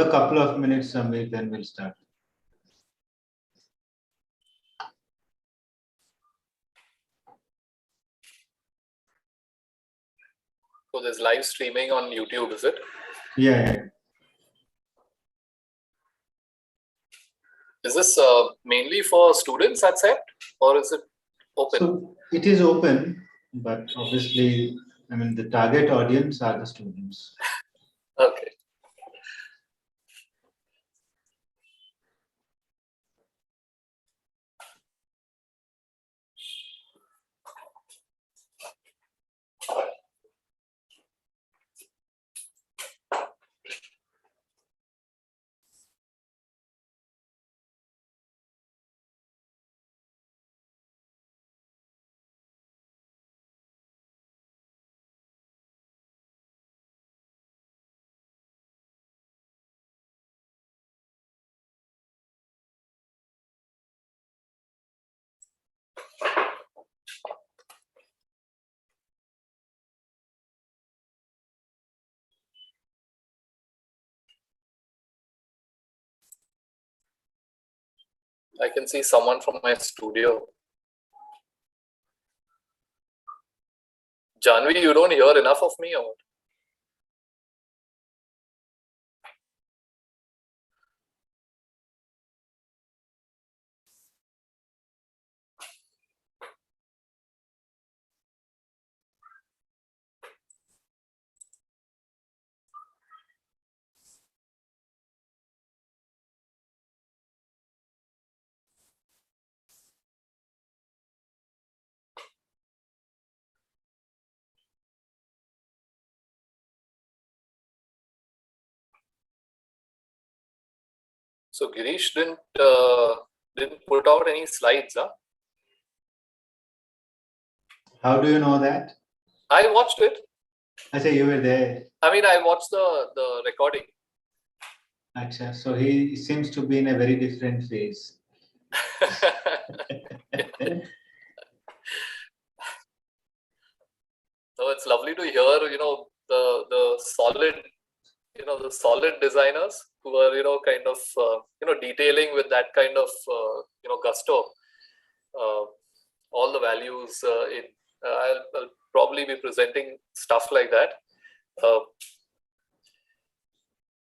a couple of minutes, Zameer, then we'll start. So there's live streaming on YouTube, is it? Yeah. Is this mainly for students, that's it? Or is it open? So it is open, but obviously, I mean, the target audience are the students. Okay. I can see someone from my studio. Janvi, you don't hear enough of me or what? So Girish didn't put out any slides, huh? How do you know that? I watched it. I say you were there. I mean, I watched the recording. Achha, so he seems to be in a very different phase. So it's lovely to hear, the solid, the solid designers who are, kind of, detailing with that kind of, gusto, all the values I'll probably be presenting stuff like that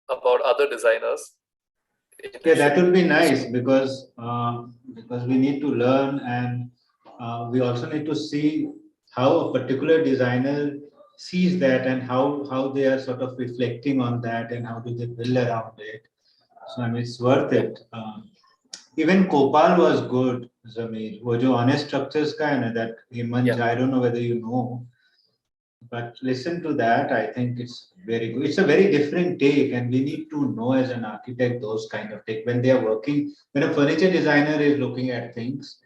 about other designers. Yeah, that would be nice because we need to learn, and we also need to see how a particular designer sees that and how they are sort of reflecting on that and how do they build around it. So I mean, it's worth it. Even Kopal was good, Zameer. वो जो honest structures का है ना, that Himanj, I don't know whether you know, but listen to that. I think it's very good. It's a very different take, and we need to know as an architect those kind of take when they are working. When a furniture designer is looking at things,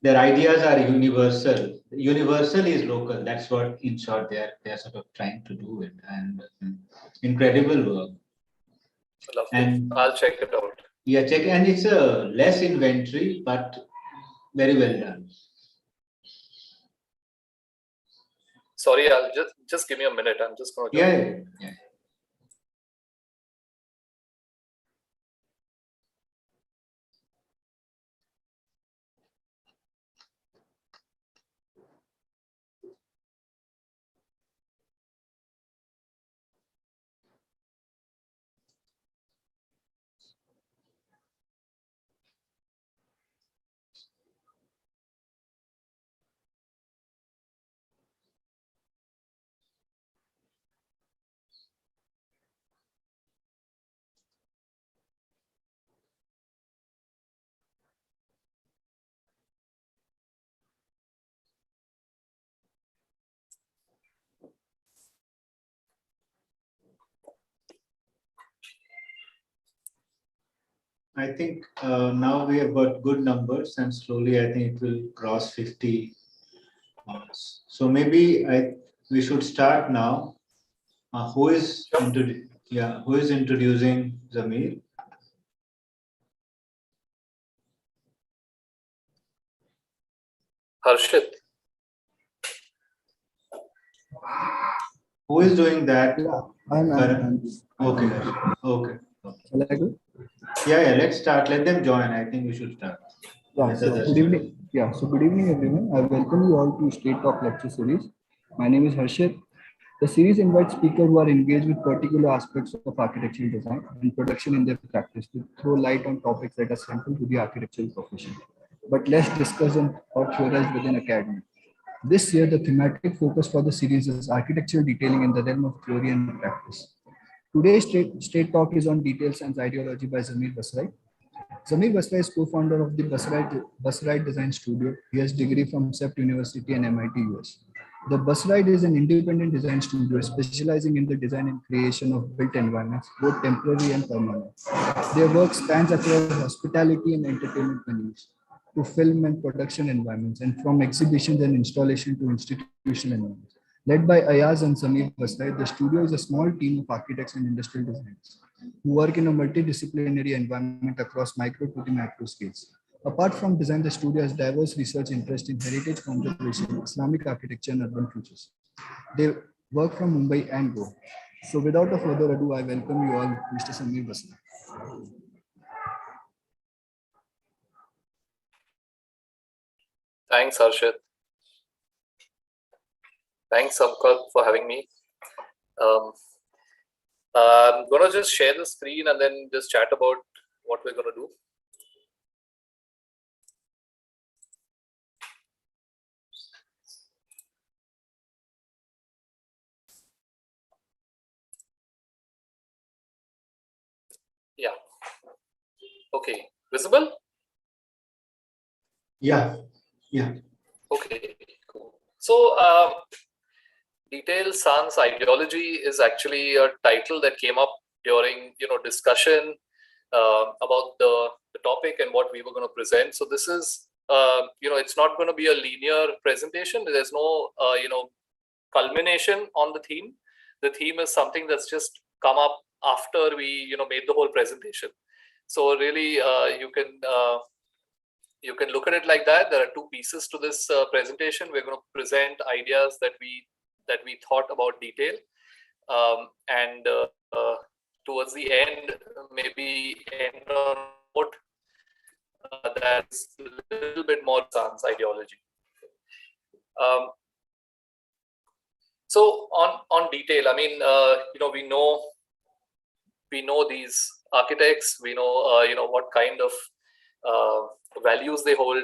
their ideas are universal. Universal is local. That's what, in short, they are sort of trying to do it, and incredible work. Lovely. And I'll check it out. Yeah, check, and it's a less inventory, but very well done. Sorry, I'll just give me a minute. I'm just going to. Yeah. I think now we have got good numbers, and slowly I think it will cross 50. So maybe we should start now. Who is introducing Zameer? Harshit. Who is doing that? Yeah, I'm Okay, okay. Shall I go? Yeah, let's start. Let them join. I think we should start. Yeah, Let so others good start. evening. Yeah, so good evening, everyone. I welcome you all to Straight Talk Lecture Series. My name is Harshit. The series invites speakers who are engaged with particular aspects of architectural design and production in their practice to throw light on topics that are central to the architectural profession, but less discussed or theorized within academia. This year, the thematic focus for the series is architectural detailing in the realm of theory and practice. Today's Straight Talk is on Details and Idealogy by Zameer Basrai. Zameer Basrai is co-founder of the Basrai Design Studio. He has degree from SEPT University and MIT US. The Basrai is an independent design studio specializing in the design and creation of built environments, both temporary and permanent. Their work spans across hospitality and entertainment venues, to film and production environments, and from exhibitions and installation to institutional environments. Led by Ayaz and Sameer Basrai, the studio is a small team of architects and industrial designers who work in a multidisciplinary environment across micro to the macro scales. Apart from design, the studio has diverse research interest in heritage conservation, Islamic architecture, and urban futures. They work from Mumbai and Goa. So without a further ado, I welcome you all, Mr. Sameer Basrai. Thanks, Harshit. Thanks, Samkat, for having me. I'm going to just share the screen and then just chat about what we're going to do. Yeah. Okay. Visible? Yeah. Okay, cool. So, Detail Sans Idealogy is actually a title that came up during discussion about the topic and what we were going to present. So this is it's not going to be a linear presentation. There's no culmination on the theme. The theme is something that's just come up after we made the whole presentation. So really you can look at it like that. There are two pieces to this presentation. We're going to present ideas that we thought about detail, and towards the end, maybe end on note that's a little bit more sans ideology. So on detail, I mean, we know these architects. We know what kind of values they hold.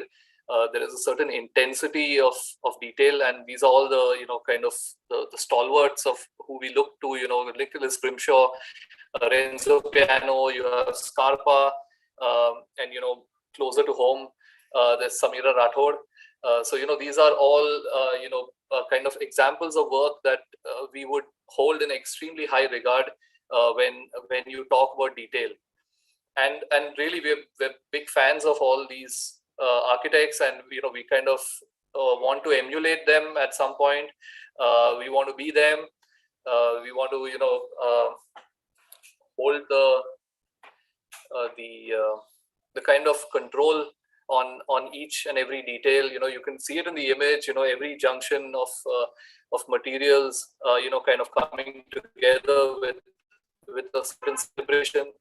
There is a certain intensity of detail, and these are all the kind of the stalwarts of who we look to. Nicholas Grimshaw, Renzo Piano, you have Scarpa, and closer to home, there's Samira Rathod. So these are all kind of examples of work that we would hold in extremely high regard when you talk about detail. And really we're big fans of all these architects, and we kind of want to emulate them at some point. We want to be them. We want to hold the kind of control on each and every detail. You can see it in the image. Every junction of materials kind of coming together with a certain celebration.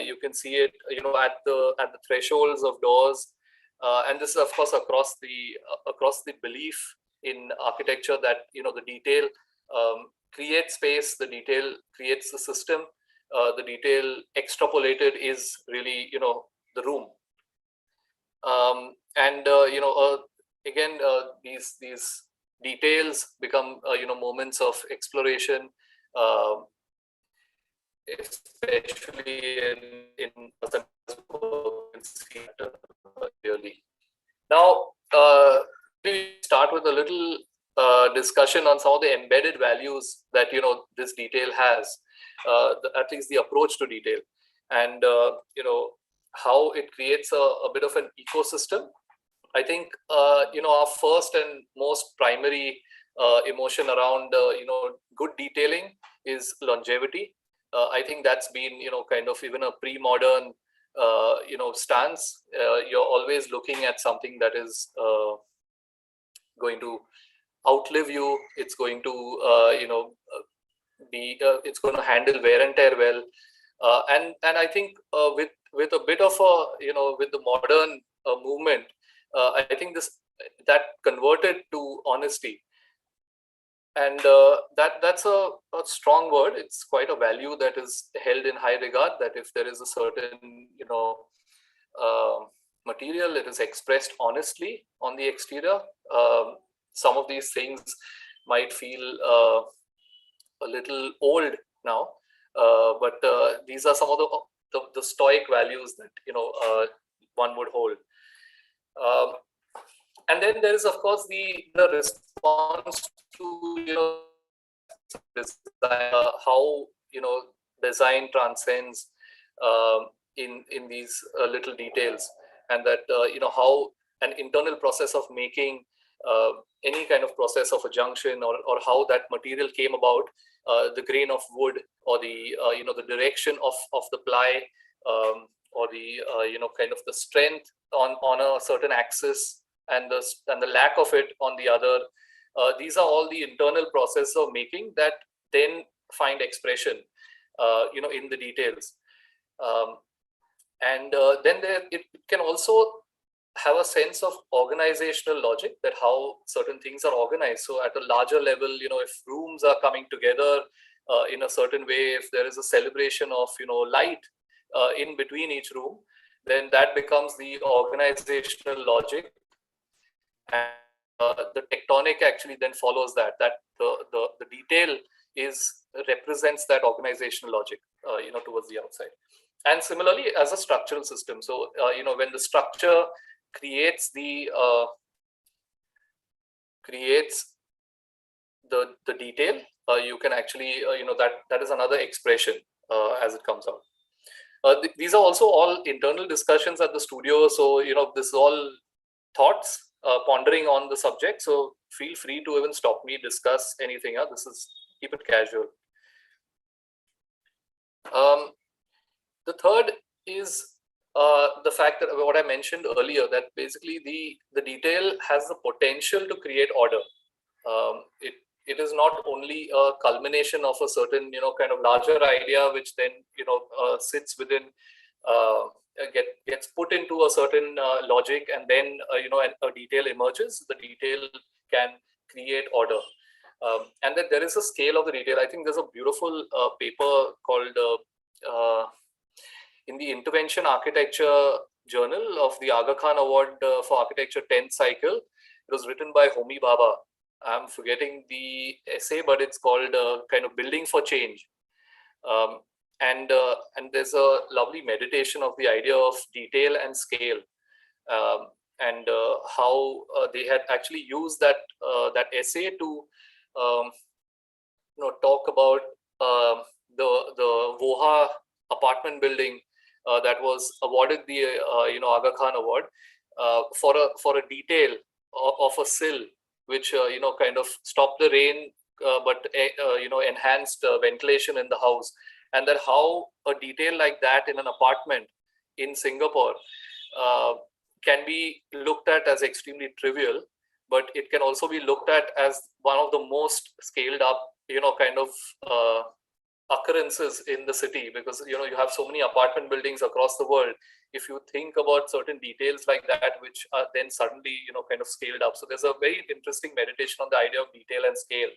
You can see it at the thresholds of doors, and this is of course across the belief in architecture that the detail creates space, the detail creates the system, the detail extrapolated is really the room. And again, these details become moments of exploration, especially in clearly. Now, we start with a little discussion on some of the embedded values that this detail has, at least the approach to detail, and how it creates a bit of an ecosystem. I think our first and most primary emotion around good detailing is longevity. I think that's been kind of even a pre-modern stance. You're always looking at something that is going to outlive you. It's going to it's going to handle wear and tear well. And I think with a bit of a with the modern movement, I think that converted to honesty, and that's a strong word. It's quite a value that is held in high regard. That if there is a certain uh, material, it is expressed honestly on the exterior. Some of these things might feel a little old now, but these are some of the stoic values that one would hold. Um, and then there is, of course, the response to design, how design transcends in these little details, and that how an internal process of making any kind of process of a junction, or how that material came about, the grain of wood, or the the direction of the ply, or the kind of the strength on a certain axis, and the lack of it on the other. These are all the internal process of making that then find expression in the details. And then it can also have a sense of organizational logic, that how certain things are organized. So at a larger level, if rooms are coming together in a certain way, if there is a celebration of light in between each room, then that becomes the organizational logic. And the tectonic actually then follows that the detail represents that organizational logic towards the outside. And similarly, as a structural system, so when the structure creates the detail, you can actually that is another expression as it comes out. These are also all internal discussions at the studio, so this is all thoughts, pondering on the subject. So feel free to even stop me, discuss anything. This is, keep it casual. The third is the fact that what I mentioned earlier, that basically the detail has the potential to create order. It is not only a culmination of a certain kind of larger idea, which then sits within, gets put into a certain logic, and then a detail emerges. The detail can create order, and then there is a scale of the detail. I think there's a beautiful paper called in the Intervention Architecture Journal of the Aga Khan Award for Architecture 10th cycle. It was written by Homi Bhabha. I'm forgetting the essay, but it's called kind of Building for Change. And there's a lovely meditation of the idea of detail and scale, and how they had actually used that essay to talk about the Voha apartment building that was awarded the Aga Khan Award for a detail of a sill, which kind of stopped the rain, but enhanced ventilation in the house. And that how a detail like that in an apartment in Singapore can be looked at as extremely trivial, but it can also be looked at as one of the most scaled up kind of occurrences in the city, because you have so many apartment buildings across the world. If you think about certain details like that, which are then suddenly kind of scaled up. So there's a very interesting meditation on the idea of detail and scale,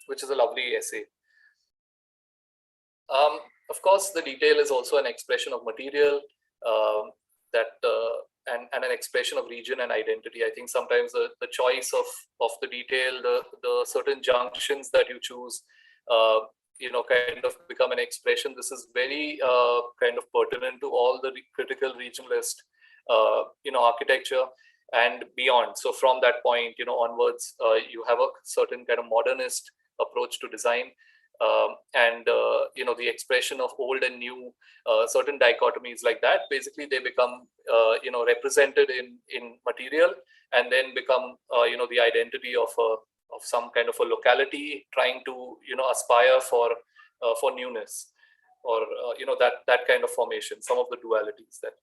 which is a lovely essay. Of course, the detail is also an expression of material, and an expression of region and identity. I think sometimes the choice of the detail, the certain junctions that you choose, kind of become an expression. This is very kind of pertinent to all the critical regionalist, architecture and beyond. So from that point, onwards, you have a certain kind of modernist approach to design, and the expression of old and new, certain dichotomies like that. Basically, they become represented in material, and then become the identity of some kind of a locality trying to aspire for newness, or that kind of formation. Some of the dualities that.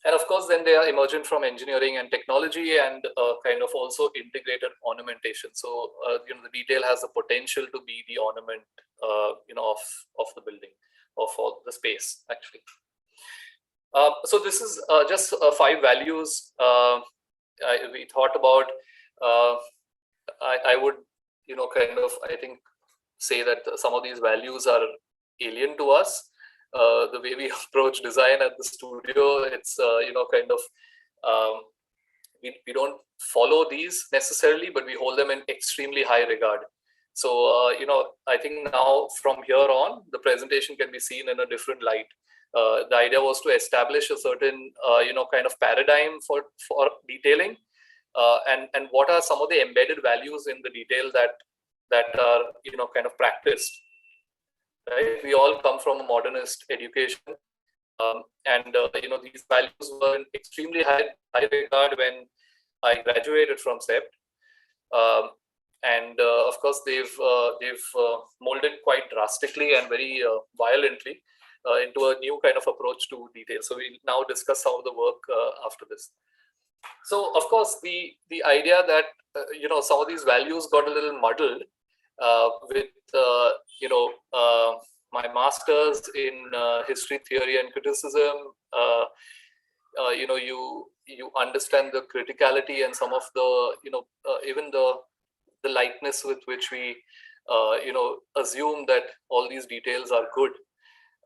And of course, then they are emergent from engineering and technology, and kind of also integrated ornamentation. So the detail has the potential to be the ornament, of the building, of all the space actually. So this is just 5 values we thought about. I would, I think, say that some of these values are alien to us. The way we approach design at the studio, it's we don't follow these necessarily, but we hold them in extremely high regard. So I think now from here on, the presentation can be seen in a different light. The idea was to establish a certain kind of paradigm for detailing, and what are some of the embedded values in the detail that are kind of practiced. Right, we all come from a modernist education, and these values were in extremely high regard when I graduated from CEPT, and of course they've molded quite drastically and very violently into a new kind of approach to detail. So we'll now discuss some of the work after this. So of course the idea that some of these values got a little muddled with my master's in history, theory, and criticism. You understand the criticality and some of the even the lightness with which we assume that all these details are good.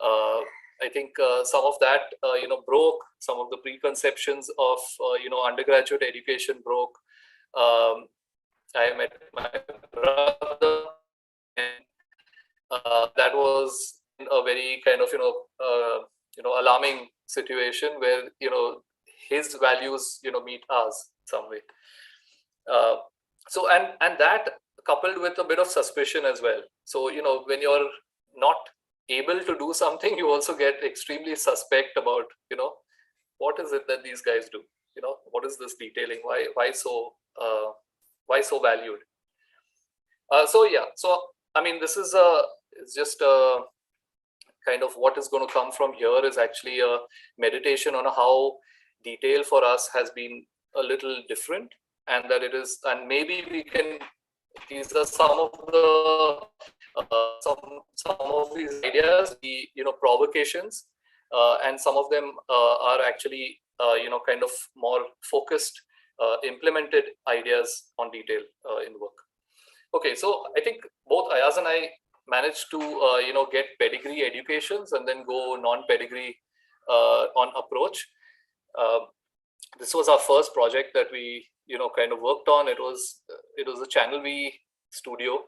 I think some of that broke. Some of the preconceptions of undergraduate education broke. I met my brother, and that was a very kind of alarming situation where his values meet ours some way. So and that coupled with a bit of suspicion as well. So when you're not able to do something, you also get extremely suspect about what is it that these guys do. What is this detailing? Why so valued? So I mean, this is it's just a kind of what is going to come from here is actually a meditation on how detail for us has been a little different, and that it is, and maybe we can, these are some of the some of these ideas, the provocations, and some of them are actually kind of more focused implemented ideas on detail in the work. Okay, so I think both Ayaz and I managed to get pedigree educations and then go non-pedigree on approach. This was our first project that we kind of worked on. It was a Channel V studio,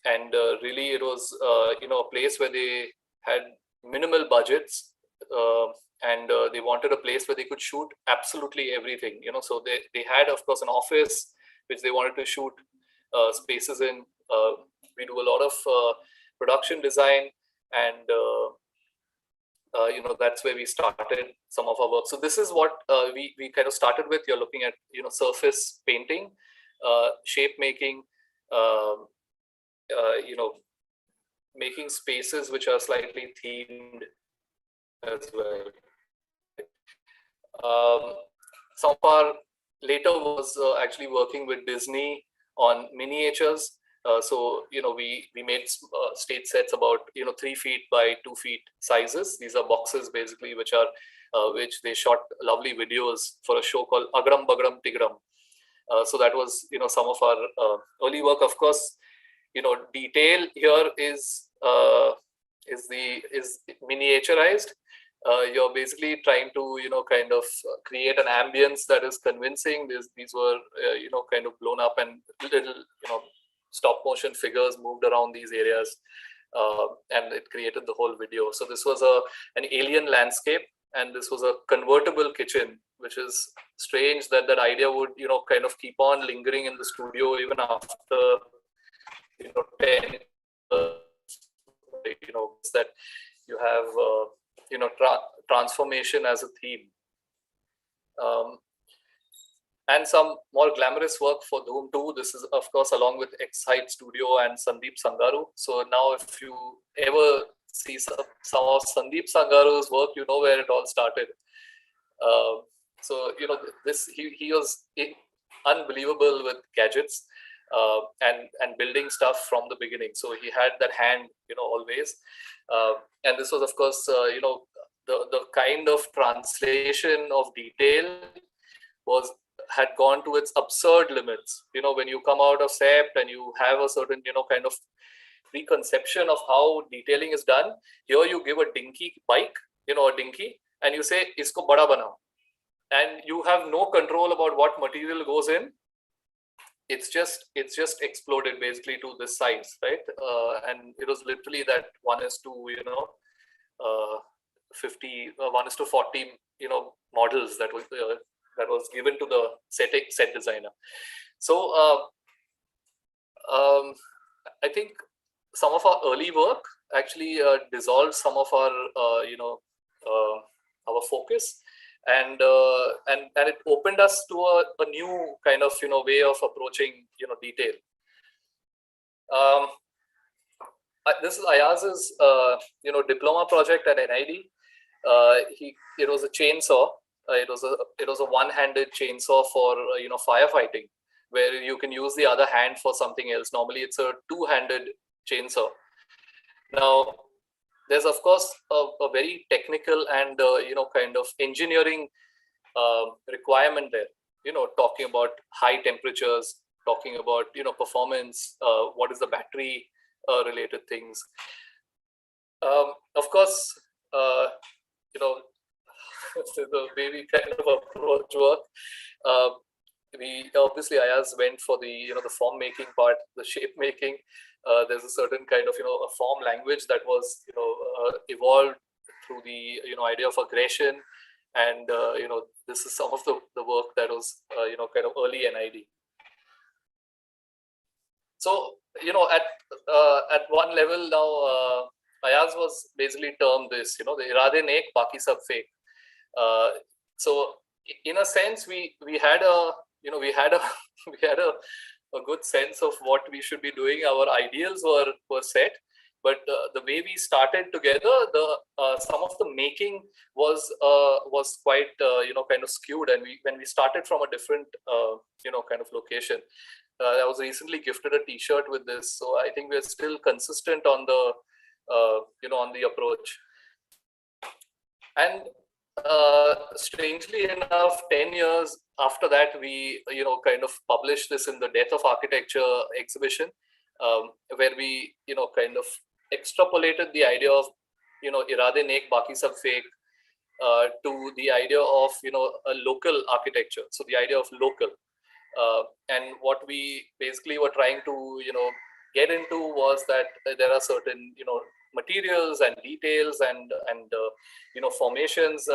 and really it was a place where they had minimal budgets, and they wanted a place where they could shoot absolutely everything. So they had, of course, an office which they wanted to shoot spaces in. We do a lot of production design, and that's where we started some of our work. So this is what we kind of started with. You're looking at surface painting, shape making, making spaces which are slightly themed as well. Some of our later was actually working with Disney on miniatures. So we made stage sets about 3 feet by 2 feet sizes. These are boxes basically which which they shot lovely videos for a show called Agram Bagram Tigram. So that was some of our early work. Of course, detail here is miniaturized. You're basically trying to kind of create an ambience that is convincing. These were kind of blown up, and little stop motion figures moved around these areas, and it created the whole video. So this was an alien landscape, and this was a convertible kitchen, which is strange that that idea would kind of keep on lingering in the studio even after 10 that you have transformation as a theme. And some more glamorous work for Dhoom 2. This is, of course, along with Excite Studio and Sandeep Sangaru. So now if you ever see some of Sandeep Sangaru's work, you know where it all started. So this he was unbelievable with gadgets and building stuff from the beginning. So he had that hand, always. And this was, of course, the kind of translation of detail had gone to its absurd limits. When you come out of SEPT and you have a certain, kind of preconception of how detailing is done, here you give a dinky bike, a dinky, and you say, isko bada banao. And you have no control about what material goes in. It's just exploded basically to this size, right? And it was literally that 1:50, 1:40, models that was given to the set designer. So I think some of our early work actually dissolved some of our our focus, and it opened us to a new kind of way of approaching detail. This is Ayaz's diploma project at NID. It was a chainsaw. It was a one-handed chainsaw for firefighting, where you can use the other hand for something else. Normally, it's a two-handed chainsaw. Now, there's of course a very technical and kind of engineering requirement there. Talking about high temperatures, talking about performance, what is the battery related things. Of course, the way we kind of approach work. We obviously, Ayaz went for the the form making part, the shape making. There's a certain kind of a form language that was evolved through the idea of aggression, and this is some of the work that was kind of early NID. So at one level now, Ayaz was basically termed this the irade nek, baki sab fake. So in a sense, we had a we had a good sense of what we should be doing. Our ideals were set, but the way we started together, some of the making was quite kind of skewed, and when we started from a different kind of location. I was recently gifted a T-shirt with this, so I think we're still consistent on the on the approach. And strangely enough, 10 years after that, we kind of published this in the Death of Architecture exhibition, where we kind of extrapolated the idea of irade nek baki sab fake to the idea of a local architecture. So the idea of local, and what we basically were trying to get into was that there are certain materials and details and formations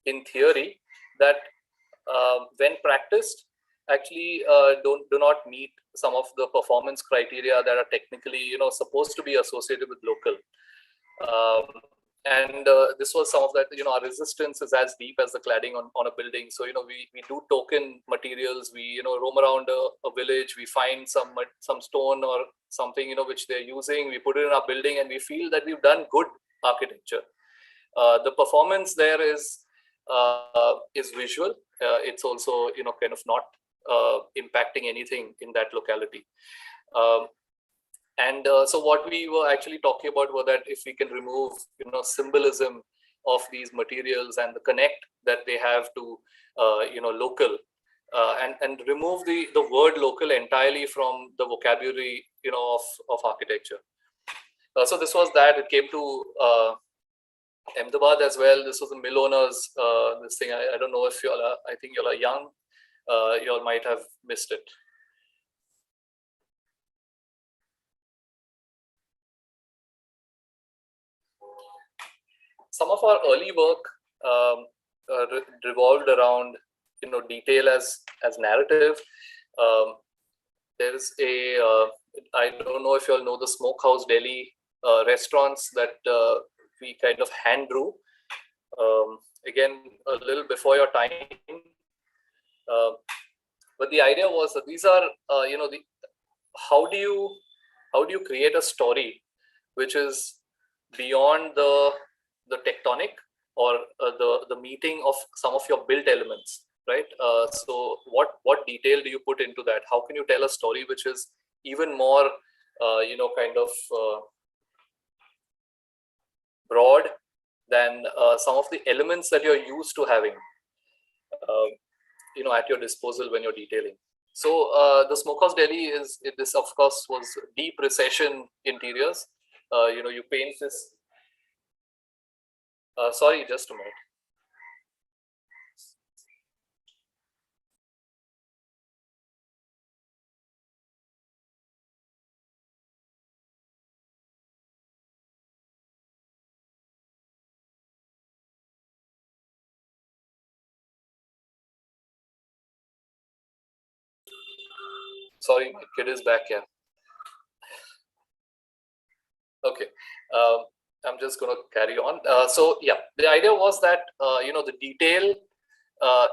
in theory that when practiced actually do not meet some of the performance criteria that are technically supposed to be associated with local. And this was some of that, our resistance is as deep as the cladding on a building. So, we do token materials, we, roam around a village, we find some stone or something, which they're using, we put it in our building and we feel that we've done good architecture. The performance there is visual. It's also, kind of not impacting anything in that locality. And so what we were actually talking about were that if we can remove, symbolism of these materials and the connect that they have to, local, and remove the word local entirely from the vocabulary, of architecture. So this was that. It came to Ahmedabad as well. This was the mill owners. This thing, I don't know if you all are, I think you all are young. You all might have missed it. Some of our early work revolved around detail as narrative. There's a I don't know if you all know the Smokehouse Delhi restaurants that we kind of hand drew. Again, a little before your time, but the idea was that these are how do you create a story which is beyond the the tectonic or the meeting of some of your built elements, right? So what detail do you put into that? How can you tell a story which is even more kind of broad than some of the elements that you're used to having at your disposal when you're detailing? So the Smokehouse Delhi this of course was deep recession interiors. You paint this. Sorry, just a minute. Sorry, my kid is back here. Okay, I'm just going to carry on. So yeah, the idea was that the detail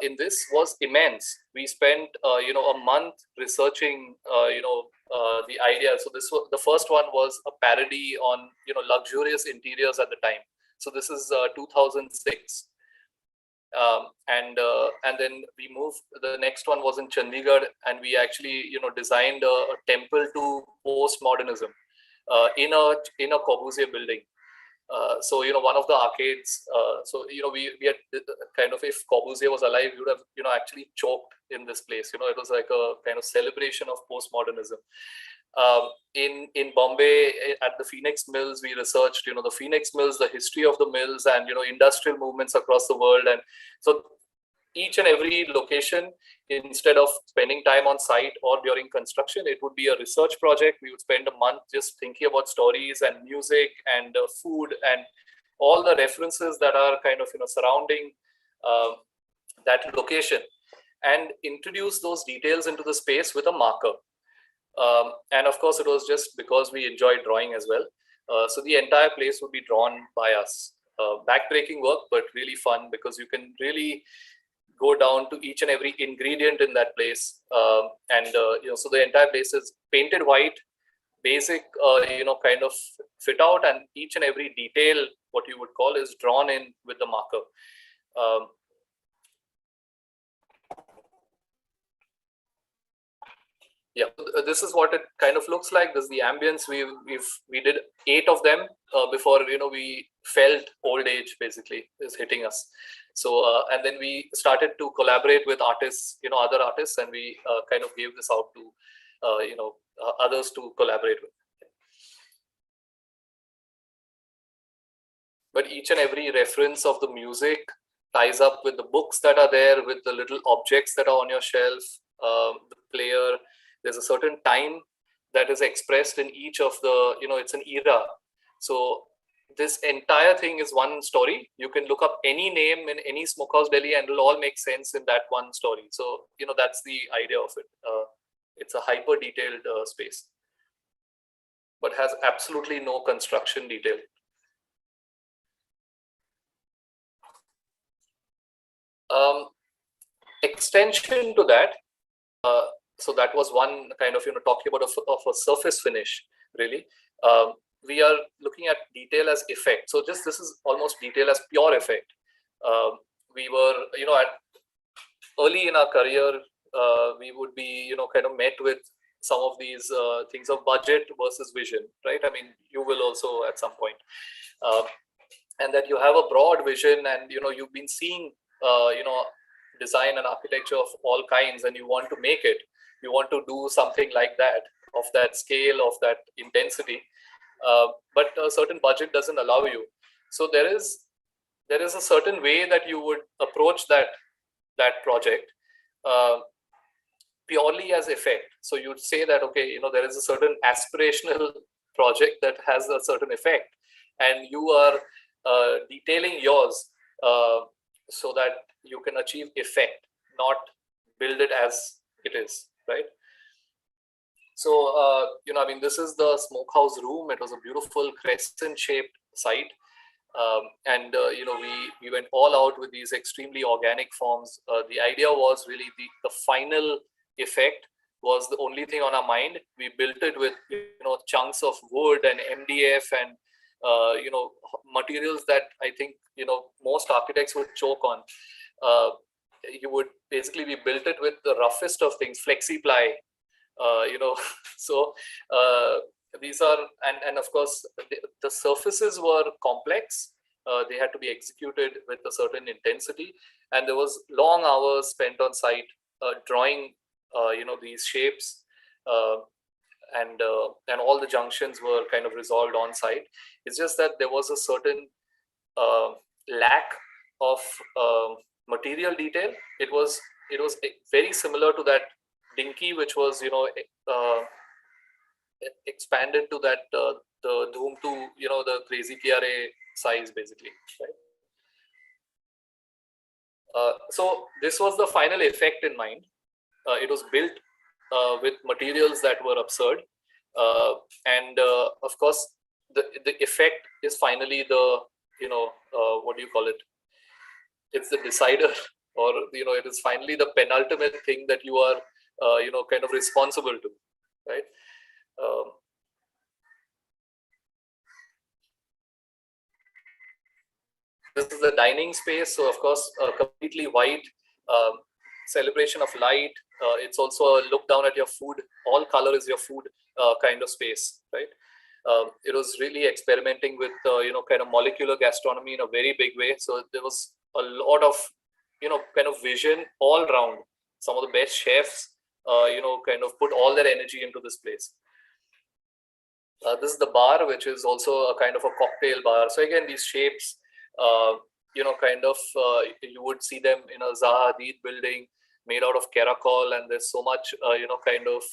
in this was immense. We spent a month researching the idea. So this was the first one, was a parody on luxurious interiors at the time. So this is 2006. And then we moved. The next one was in Chandigarh, and we actually designed a temple to postmodernism in a Corbusier building. So one of the arcades. So we had kind of, if Corbusier was alive, we would have actually choked in this place. It was like a kind of celebration of postmodernism. In Bombay, at the Phoenix Mills, we researched the Phoenix Mills, the history of the mills, and industrial movements across the world. And so each and every location, instead of spending time on site or during construction, it would be a research project. We would spend a month just thinking about stories and music and food and all the references that are kind of surrounding that location, and introduce those details into the space with a marker. And of course, it was just because we enjoyed drawing as well. So the entire place would be drawn by us. Backbreaking work, but really fun, because you can really go down to each and every ingredient in that place. So the entire place is painted white, basic, kind of fit out, and each and every detail, what you would call, is drawn in with the marker. Yeah, this is what it kind of looks like. This is the ambience. We did 8 of them before we felt old age basically is hitting us. So and then we started to collaborate with artists, other artists, and we kind of gave this out to others to collaborate with. But each and every reference of the music ties up with the books that are there, with the little objects that are on your shelf, the player. There's a certain time that is expressed in each of the, it's an era. So this entire thing is one story. You can look up any name in any Smokehouse Delhi and it'll all make sense in that one story. So, that's the idea of it. It's a hyper detailed space, but has absolutely no construction detail. Extension to that, so that was one kind of talking about a surface finish. Really, we are looking at detail as effect. So this is almost detail as pure effect. We were at early in our career, we would be kind of met with some of these things of budget versus vision, right? I mean, you will also at some point, and that you have a broad vision, and you've been seeing design and architecture of all kinds, and you want to make it. You want to do something like that, of that scale, of that intensity, but a certain budget doesn't allow you. So there is a certain way that you would approach that project purely as effect. So you'd say that, okay, there is a certain aspirational project that has a certain effect, and you are detailing yours so that you can achieve effect, not build it as it is, right? So, I mean, this is the smokehouse room. It was a beautiful crescent-shaped site. And we went all out with these extremely organic forms. The idea was really the final effect was the only thing on our mind. We built it with chunks of wood and MDF and materials that I think most architects would choke on. You would basically be built it with the roughest of things, flexi ply, so these are, and of course the surfaces were complex. They had to be executed with a certain intensity, and there was long hours spent on site drawing these shapes, and all the junctions were kind of resolved on site. It's just that there was a certain lack of material detail. It was very similar to that dinky, which was expanded to that the Dhoom to the Crazy Kiare size, basically, right? So this was the final effect in mind. It was built with materials that were absurd, and of course the effect is finally the what do you call it? It's the decider, or it is finally the penultimate thing that you are kind of responsible to, right? This is the dining space, so of course completely white, celebration of light. It's also a look down at your food, all color is your food kind of space, right? It was really experimenting with kind of molecular gastronomy in a very big way. So there was a lot of kind of vision all around. Some of the best chefs kind of put all their energy into this place. This is the bar, which is also a kind of a cocktail bar. So again, these shapes, kind of you would see them in a Zaha Hadid building made out of caracol, and there's so much kind of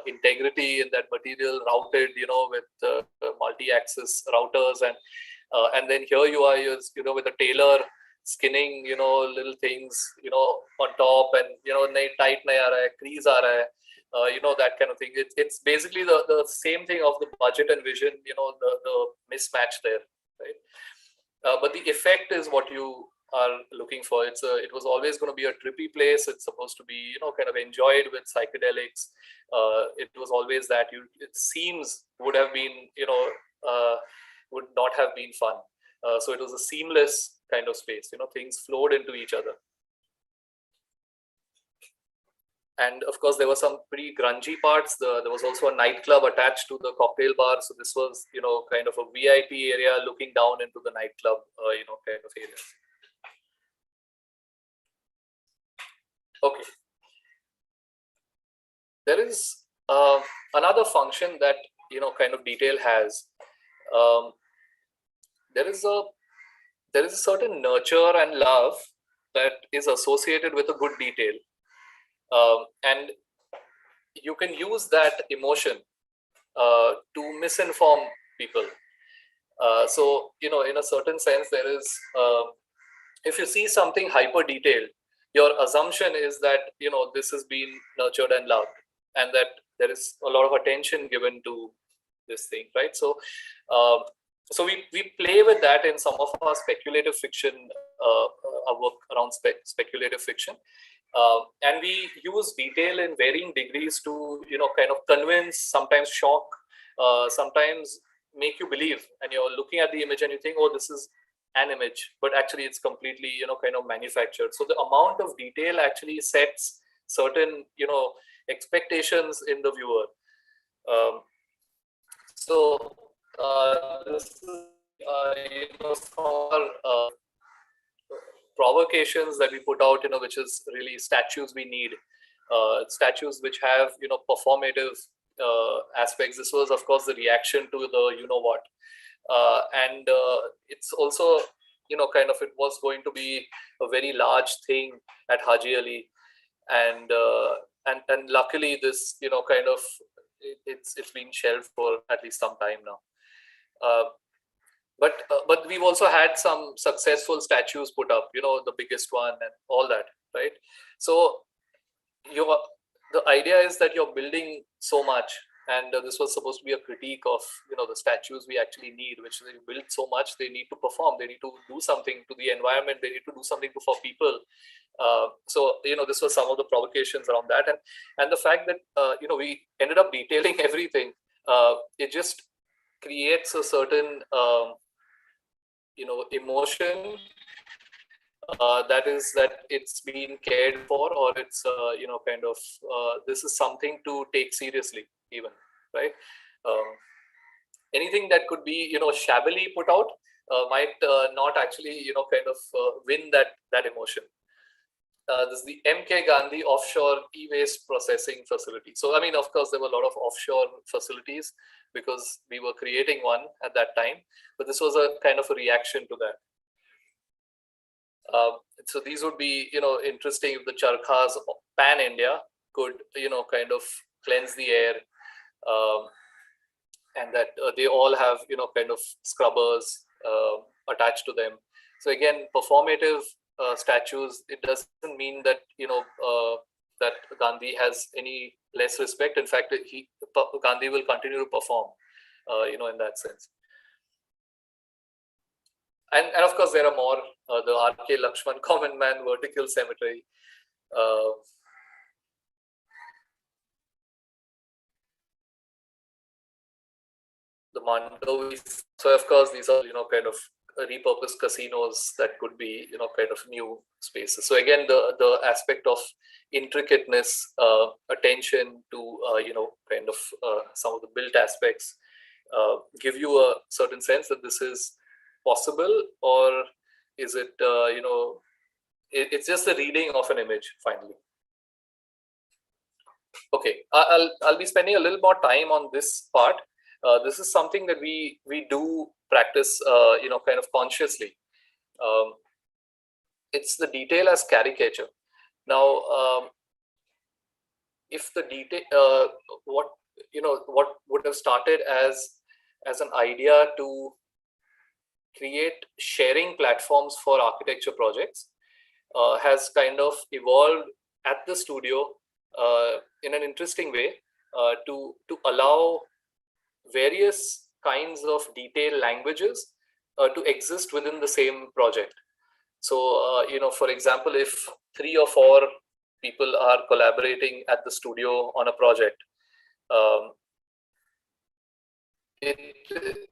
integrity in that material, routed with multi-axis routers, and then here you are with a tailor skinning little things on top, and nahi tight nahi aa raha hai, crease aa raha hai, that kind of thing. It's basically the same thing of the budget and vision, the mismatch there, right? But the effect is what you are looking for. It was always going to be a trippy place. It's supposed to be kind of enjoyed with psychedelics. It was always that it seems would have been would not have been fun. So it was a seamless kind of space. Things flowed into each other. And of course, there were some pretty grungy parts. There was also a nightclub attached to the cocktail bar. So this was, kind of a VIP area looking down into the nightclub, kind of area. Okay. There is another function that, kind of detail has. There is a certain nurture and love that is associated with a good detail. And you can use that emotion to misinform people. So, in a certain sense, there is, if you see something hyper detailed, your assumption is that, this has been nurtured and loved, and that there is a lot of attention given to this thing, right? So, so we play with that in some of our speculative fiction, our work around speculative fiction. And we use detail in varying degrees to, kind of convince, sometimes shock, sometimes make you believe. And you're looking at the image and you think, oh, this is an image, but actually it's completely, kind of manufactured. So the amount of detail actually sets certain, expectations in the viewer. So this is some our provocations that we put out, which is really statues we need, statues which have, performative aspects. This was, of course, the reaction to the, what, and it's also, kind of, it was going to be a very large thing at Haji Ali, and luckily this, kind of, it's been shelved for at least some time now. But we've also had some successful statues put up, the biggest one and all that, right? So the idea is that you're building so much, and this was supposed to be a critique of, the statues we actually need, which they build so much, they need to perform, they need to do something to the environment, they need to do something for people. So, this was some of the provocations around that. And the fact that, we ended up detailing everything, it just creates a certain emotion that is that it's been cared for, or it's kind of this is something to take seriously even, right? um, Anything that could be shabbily put out might not actually kind of win that emotion. This is the MK Gandhi offshore e-waste processing facility. So I mean, of course there were a lot of offshore facilities because we were creating one at that time, but this was a kind of a reaction to that. So these would be interesting if the charkhas pan India could kind of cleanse the air, and that they all have kind of scrubbers attached to them. So again, performative statues, it doesn't mean that that Gandhi has any less respect. In fact, Gandhi will continue to perform in that sense. And of course there are more, the R.K. Lakshman Common Man vertical cemetery, the Mandovi. So of course these are kind of repurposed casinos that could be kind of new spaces. So again, the aspect of intricateness, attention to kind of some of the built aspects give you a certain sense that this is possible, or is it it's just the reading of an image finally. Okay, I'll be spending a little more time on this part. This is something that we do practice kind of consciously. It's the detail as caricature. Now if the detail what would have started as an idea to create sharing platforms for architecture projects has kind of evolved at the studio in an interesting way to allow various kinds of detail languages to exist within the same project. So for example, if 3 or 4 people are collaborating at the studio on a project, it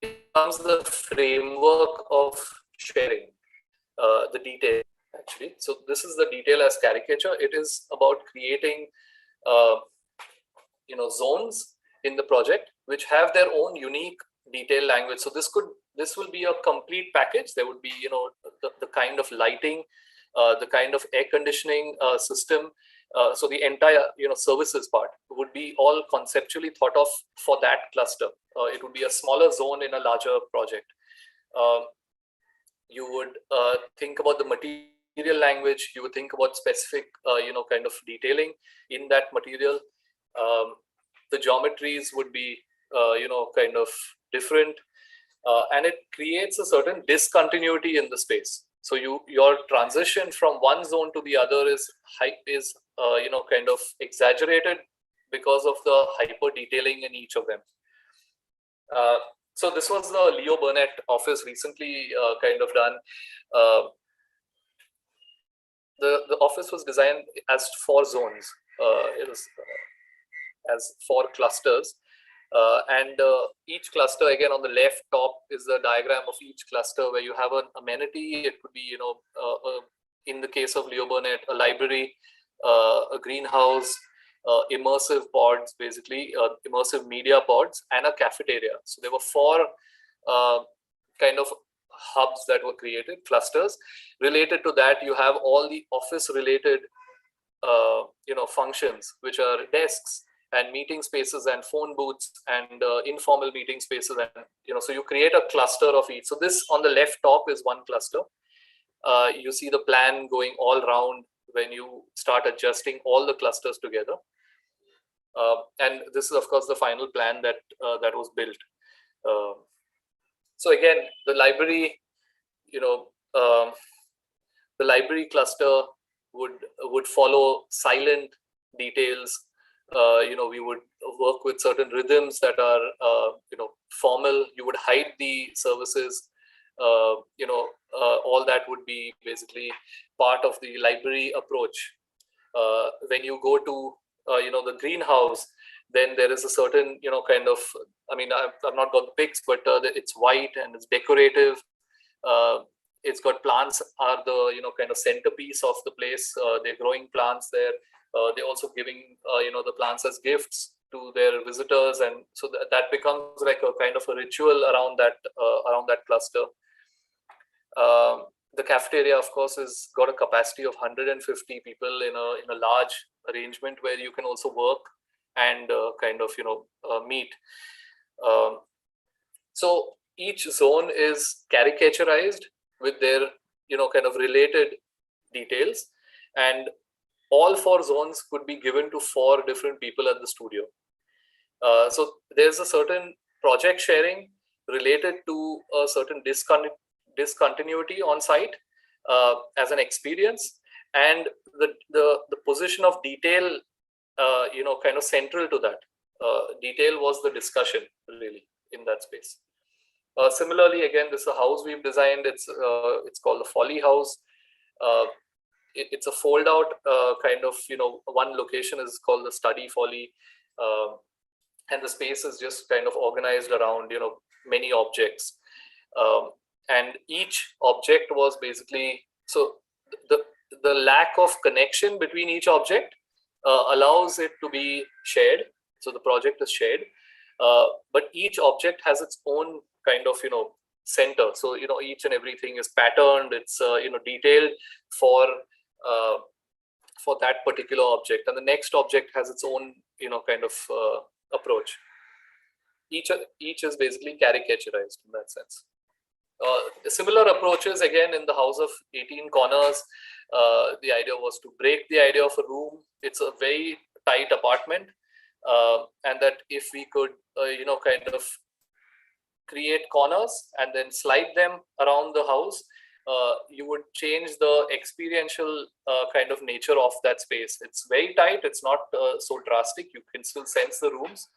becomes the framework of sharing the detail actually. So this is the detail as caricature. It is about creating zones in the project which have their own unique detail language. So this will be a complete package. There would be the kind of lighting, the kind of air conditioning system. So the entire services part would be all conceptually thought of for that cluster. It would be a smaller zone in a larger project. You would think about the material language. You would think about specific kind of detailing in that material. The geometries would be kind of different, and it creates a certain discontinuity in the space. So your transition from one zone to the other is kind of exaggerated because of the hyper detailing in each of them. So this was the Leo Burnett office recently kind of done. The office was designed as 4 zones. It was as 4 clusters. And each cluster, again, on the left top is the diagram of each cluster where you have an amenity. It could be, in the case of Leo Burnett, a library, a greenhouse, immersive pods, basically, immersive media pods, and a cafeteria. So there were 4 kind of hubs that were created, clusters. Related to that, you have all the office-related, functions, which are desks and meeting spaces and phone booths and informal meeting spaces, and so you create a cluster of each. So this on the left top is one cluster. You see the plan going all round when you start adjusting all the clusters together, and this is of course the final plan that that was built. So again, the library, the library cluster would follow silent details. We would work with certain rhythms that are formal. You would hide the services. All that would be basically part of the library approach. When you go to the greenhouse, Then there is a certain, kind of, I mean, I've not got the pics, but it's white and it's decorative. It's got plants are the, kind of centerpiece of the place. They're growing plants there. They're also giving, the plants as gifts to their visitors. And so that becomes like a kind of a ritual around that cluster. The cafeteria, of course, has got a capacity of 150 people in a large arrangement where you can also work and kind of meet. So each zone is caricaturized with their kind of related details, and all 4 zones could be given to 4 different people at the studio. So there's a certain project sharing related to a certain discontinuity on site as an experience, and the position of detail kind of central to that. Detail was the discussion really in that space. Similarly, again, this is a house we've designed. It's called the Folly House. It's a fold out kind of, one location is called the Study Folly, and the space is just kind of organized around many objects, and each object was basically, so the lack of connection between each object allows it to be shared. So the project is shared, but each object has its own kind of center. So each and everything is patterned. It's detailed for that particular object, and the next object has its own kind of approach. Each is basically caricaturized in that sense. Similar approaches again in the house of 18 corners. The idea was to break the idea of a room. It's a very tight apartment, and that if we could kind of create corners and then slide them around the house, you would change the experiential kind of nature of that space. It's very tight. It's not so drastic. You can still sense the rooms,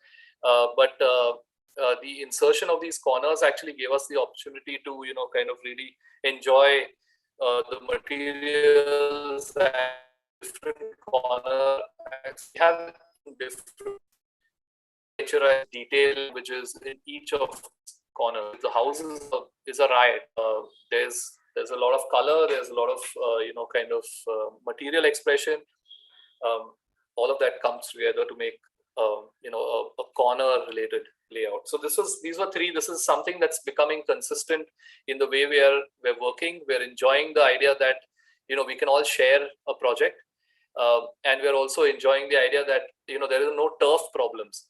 but the insertion of these corners actually gave us the opportunity to kind of really enjoy the materials and different corner. We have different detail which is in each of corners. The house is a riot. There's a lot of color. There's a lot of kind of material expression. All of that comes together to make a corner related layout. So these were 3. This is something that's becoming consistent in the way we're working. We're enjoying the idea that we can all share a project, and we're also enjoying the idea that there is no turf problems.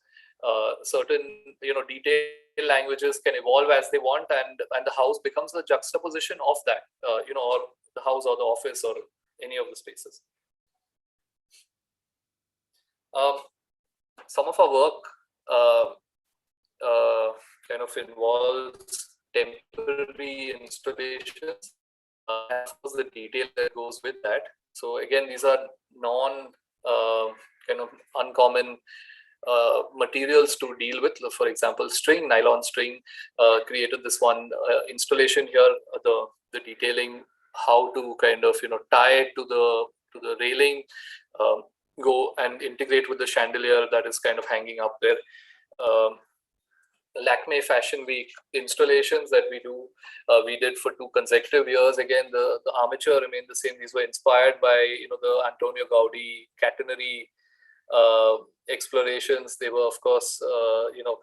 Certain detail languages can evolve as they want, and the house becomes the juxtaposition of that, or the house or the office or any of the spaces. Some of our work kind of involves temporary installations, and of course the detail that goes with that. So again, these are kind of uncommon materials to deal with. For example, string, nylon string, created this one installation here. The detailing, how to kind of tie it to the railing, go and integrate with the chandelier that is kind of hanging up there. Lakme Fashion Week installations that we do, we did for 2 consecutive years. Again, the armature remained the same. These were inspired by the Antonio Gaudi catenary explorations. They were, of course,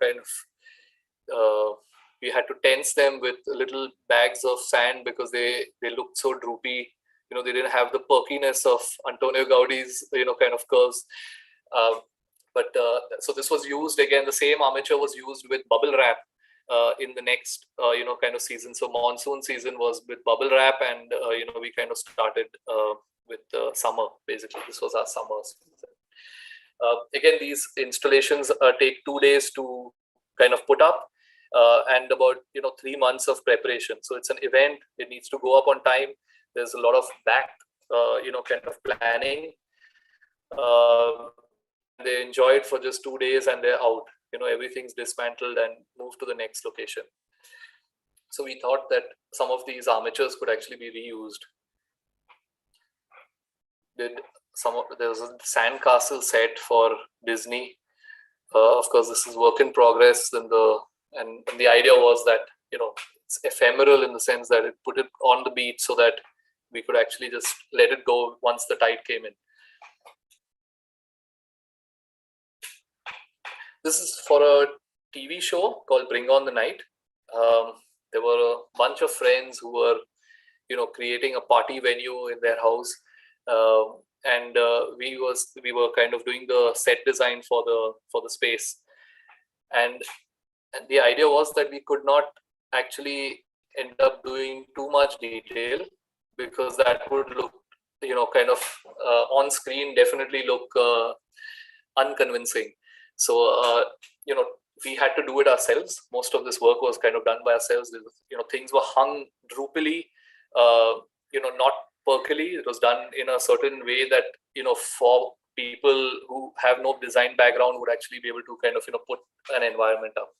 kind of we had to tense them with little bags of sand because they looked so droopy. They didn't have the perkiness of Antonio Gaudi's kind of curves. But so this was used again. The same armature was used with bubble wrap in the next kind of season. So monsoon season was with bubble wrap, and we kind of started with summer. Basically, this was our summer season. Again, these installations take 2 days to kind of put up, and about 3 months of preparation. So it's an event. It needs to go up on time. There's a lot of back kind of planning. They enjoy it for just 2 days and they're out. Everything's dismantled and moved to the next location. So we thought that some of these armatures could actually be reused. There was a sandcastle set for Disney, Of course, this is work in progress, and the idea was that it's ephemeral in the sense that it put it on the beach so that we could actually just let it go once the tide came in. This is for a TV show called Bring On the Night. There were a bunch of friends who were, creating a party venue in their house, and we were kind of doing the set design for the space, and the idea was that we could not actually end up doing too much detail, because that would look, kind of on screen definitely look unconvincing. So, we had to do it ourselves. Most of this work was kind of done by ourselves. Things were hung droopily, not perkily. It was done in a certain way that, for people who have no design background would actually be able to kind of, put an environment up.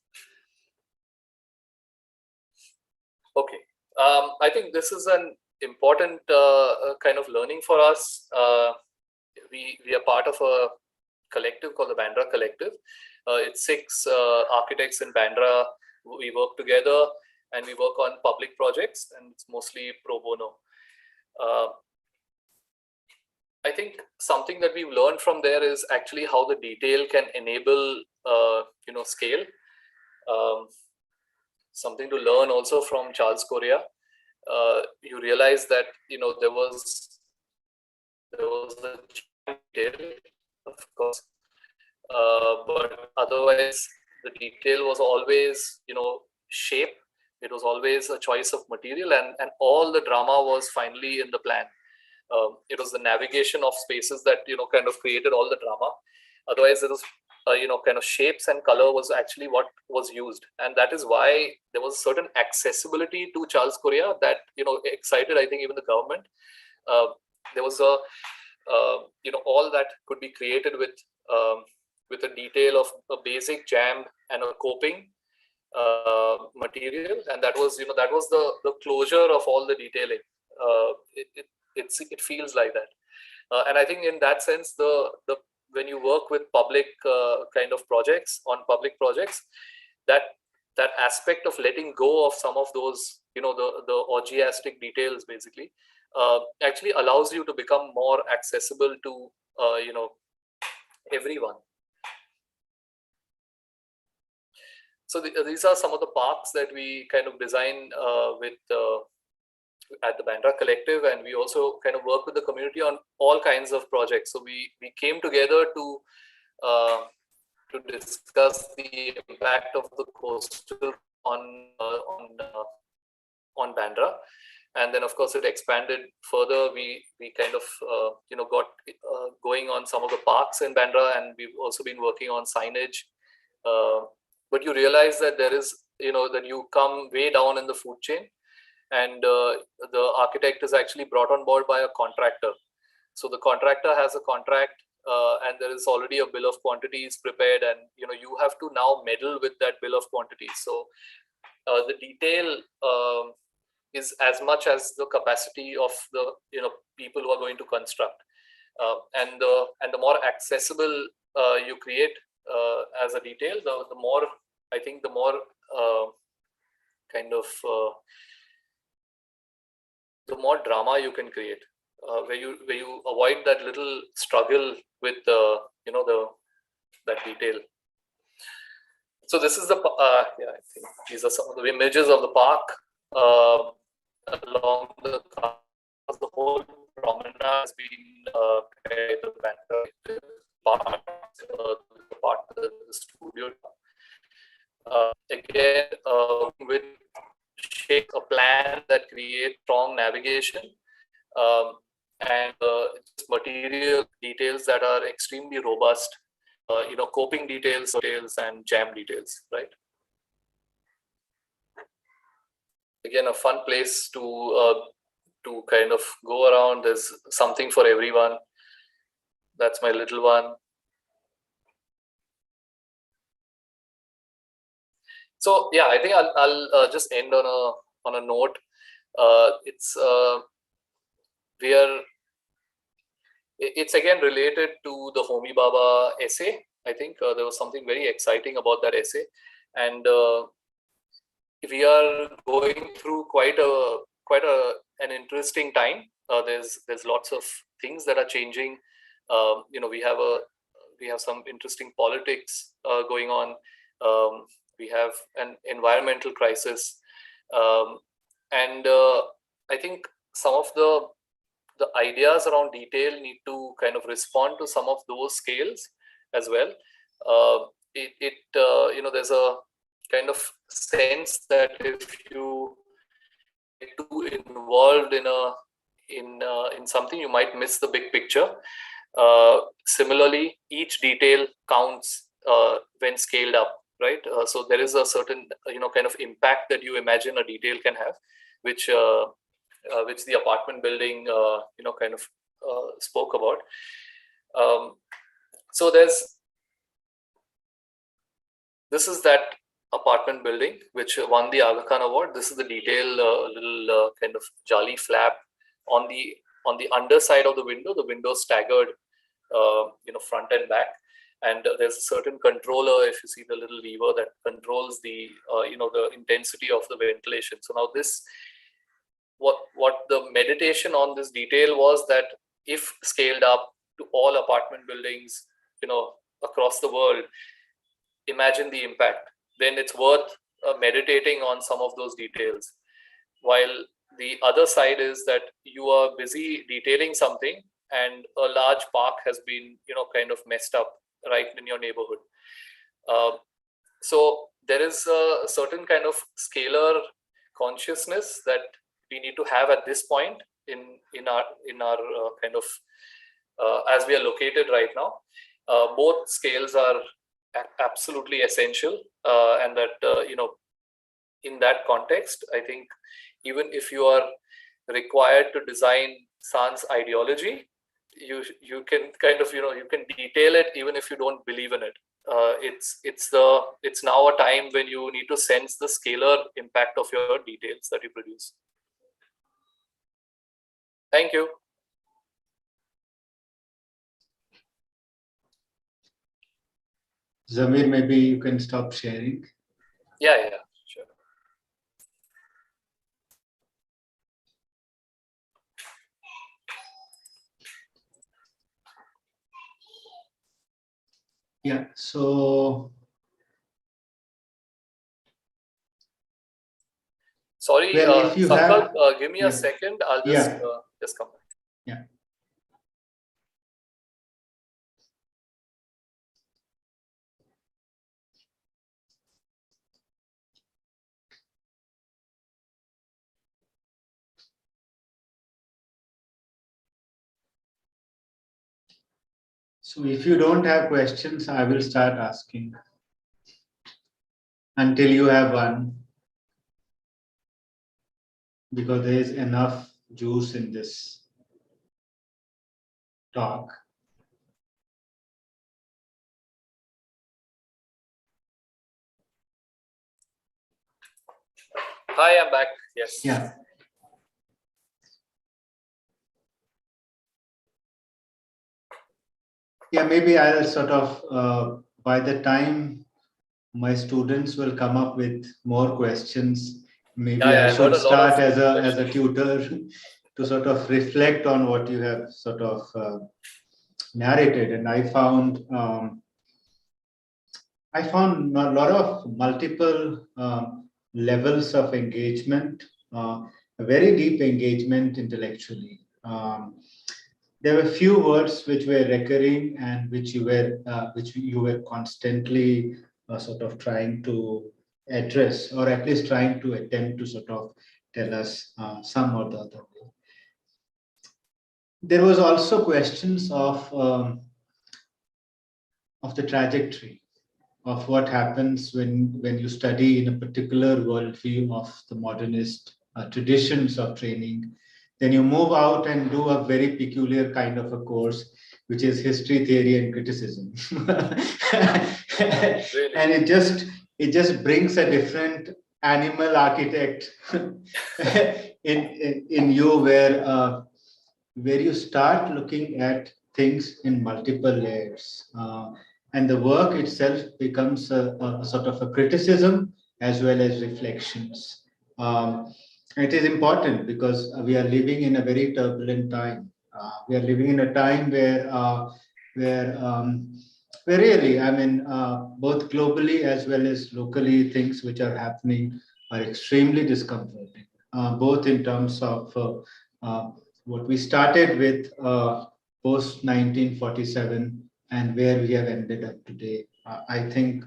Okay. I think this is an important kind of learning for us. We are part of a collective called the Bandra Collective. It's 6 architects in Bandra. We work together and we work on public projects, and it's mostly pro bono. I think something that we've learned from there is actually how the detail can enable, scale. Something to learn also from Charles Correa. You realize that there was a detail, of course, but otherwise the detail was always shape. It was always a choice of material, and all the drama was finally in the plan. It was the navigation of spaces that kind of created all the drama. Otherwise, it was kind of shapes and color was actually what was used, and that is why there was a certain accessibility to Charles Correa that excited, I think, even the government. There was a all that could be created with a detail of a basic jam and a coping material, and that was the closure of all the detailing. It feels like that, and I think in that sense, the when you work with public kind of projects, that aspect of letting go of some of those the orgiastic details basically actually allows you to become more accessible to everyone. So these are some of the parks that we kind of design at the Bandra Collective, and we also kind of work with the community on all kinds of projects. So we came together to discuss the impact of the coastal on Bandra, and then of course it expanded further. We kind of got going on some of the parks in Bandra, and we've also been working on signage. But you realize that there is that you come way down in the food chain, and the architect is actually brought on board by a contractor. So the contractor has a contract, and there is already a bill of quantities prepared, and you have to now meddle with that bill of quantities. So the detail is as much as the capacity of the people who are going to construct, and the more accessible you create as a detail, the more, I think, the more kind of the more drama you can create, where you avoid that little struggle with that detail. So this is the I think these are some of the images of the park along the whole promenade has been the part of the studio. Again, with shape a plan that creates strong navigation, and material details that are extremely robust, coping details and jam details, right? Again, a fun place to kind of go around. There's something for everyone. That's my little one. So yeah, I think I'll just end on a note. It's again related to the Homi Bhabha essay, I think there was something very exciting about that essay, and we are going through quite an interesting time. There's lots of things that are changing. We have some interesting politics going on. We have an environmental crisis, and I think some of the ideas around detail need to kind of respond to some of those scales as well. There's a kind of sense that if you get too involved in something, you might miss the big picture. Similarly, each detail counts when scaled up, right? So there is a certain kind of impact that you imagine a detail can have, which the apartment building kind of spoke about. So this is that apartment building which won the Aga Khan Award. This is the detail, little kind of jali flap on the underside of the window. The window staggered, front and back, and there's a certain controller. If you see the little lever that controls the the intensity of the ventilation. So now what the meditation on this detail was that if scaled up to all apartment buildings, across the world, imagine the impact. Then it's worth meditating on some of those details. While the other side is that you are busy detailing something and a large park has been, kind of messed up right in your neighborhood. So there is a certain kind of scalar consciousness that we need to have at this point in our kind of as we are located right now. Both scales are absolutely essential, and that in that context, I think even if you are required to design sans ideology, you can kind of you can detail it even if you don't believe in it. It's now a time when you need to sense the scalar impact of your details that you produce. Thank you. Zameer, maybe you can stop sharing. Yeah, sure. Yeah, so sorry, well, if you Sankalp, have, give me a second. I'll just come back. Yeah. So if you don't have questions, I will start asking until you have one, because there is enough juice in this talk. Hi, I'm back. Yes. Yeah. Yeah, maybe I'll sort of, by the time my students will come up with more questions, maybe I should start as a tutor to sort of reflect on what you have sort of narrated. And I found a lot of multiple levels of engagement, a very deep engagement intellectually. There were few words which were recurring and which you were constantly sort of trying to address, or at least trying to attempt to sort of tell us some or the other way. There was also questions of the trajectory of what happens when you study in a particular worldview of the modernist traditions of training. Then you move out and do a very peculiar kind of a course, which is history, theory, and criticism. Really? And it just brings a different animal architect in you, where you start looking at things in multiple layers. and the work itself becomes a sort of a criticism as well as reflections. Um, it is important because we are living in a very turbulent time. We are living in a time where where really, I mean, both globally as well as locally, things which are happening are extremely discomforting, both in terms of what we started with post 1947 and where we have ended up today. I think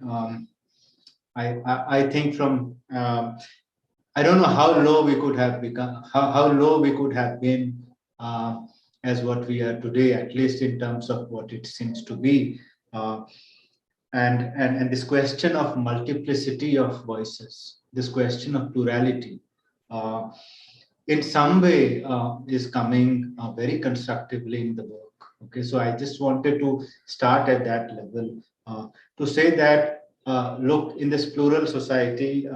I think from I don't know how low we could have become, how low we could have been as what we are today, at least in terms of what it seems to be. Uh, and this question of multiplicity of voices, this question of plurality, uh, in some way is coming very constructively in the work. Okay, so I just wanted to start at that level to say that look, in this plural society,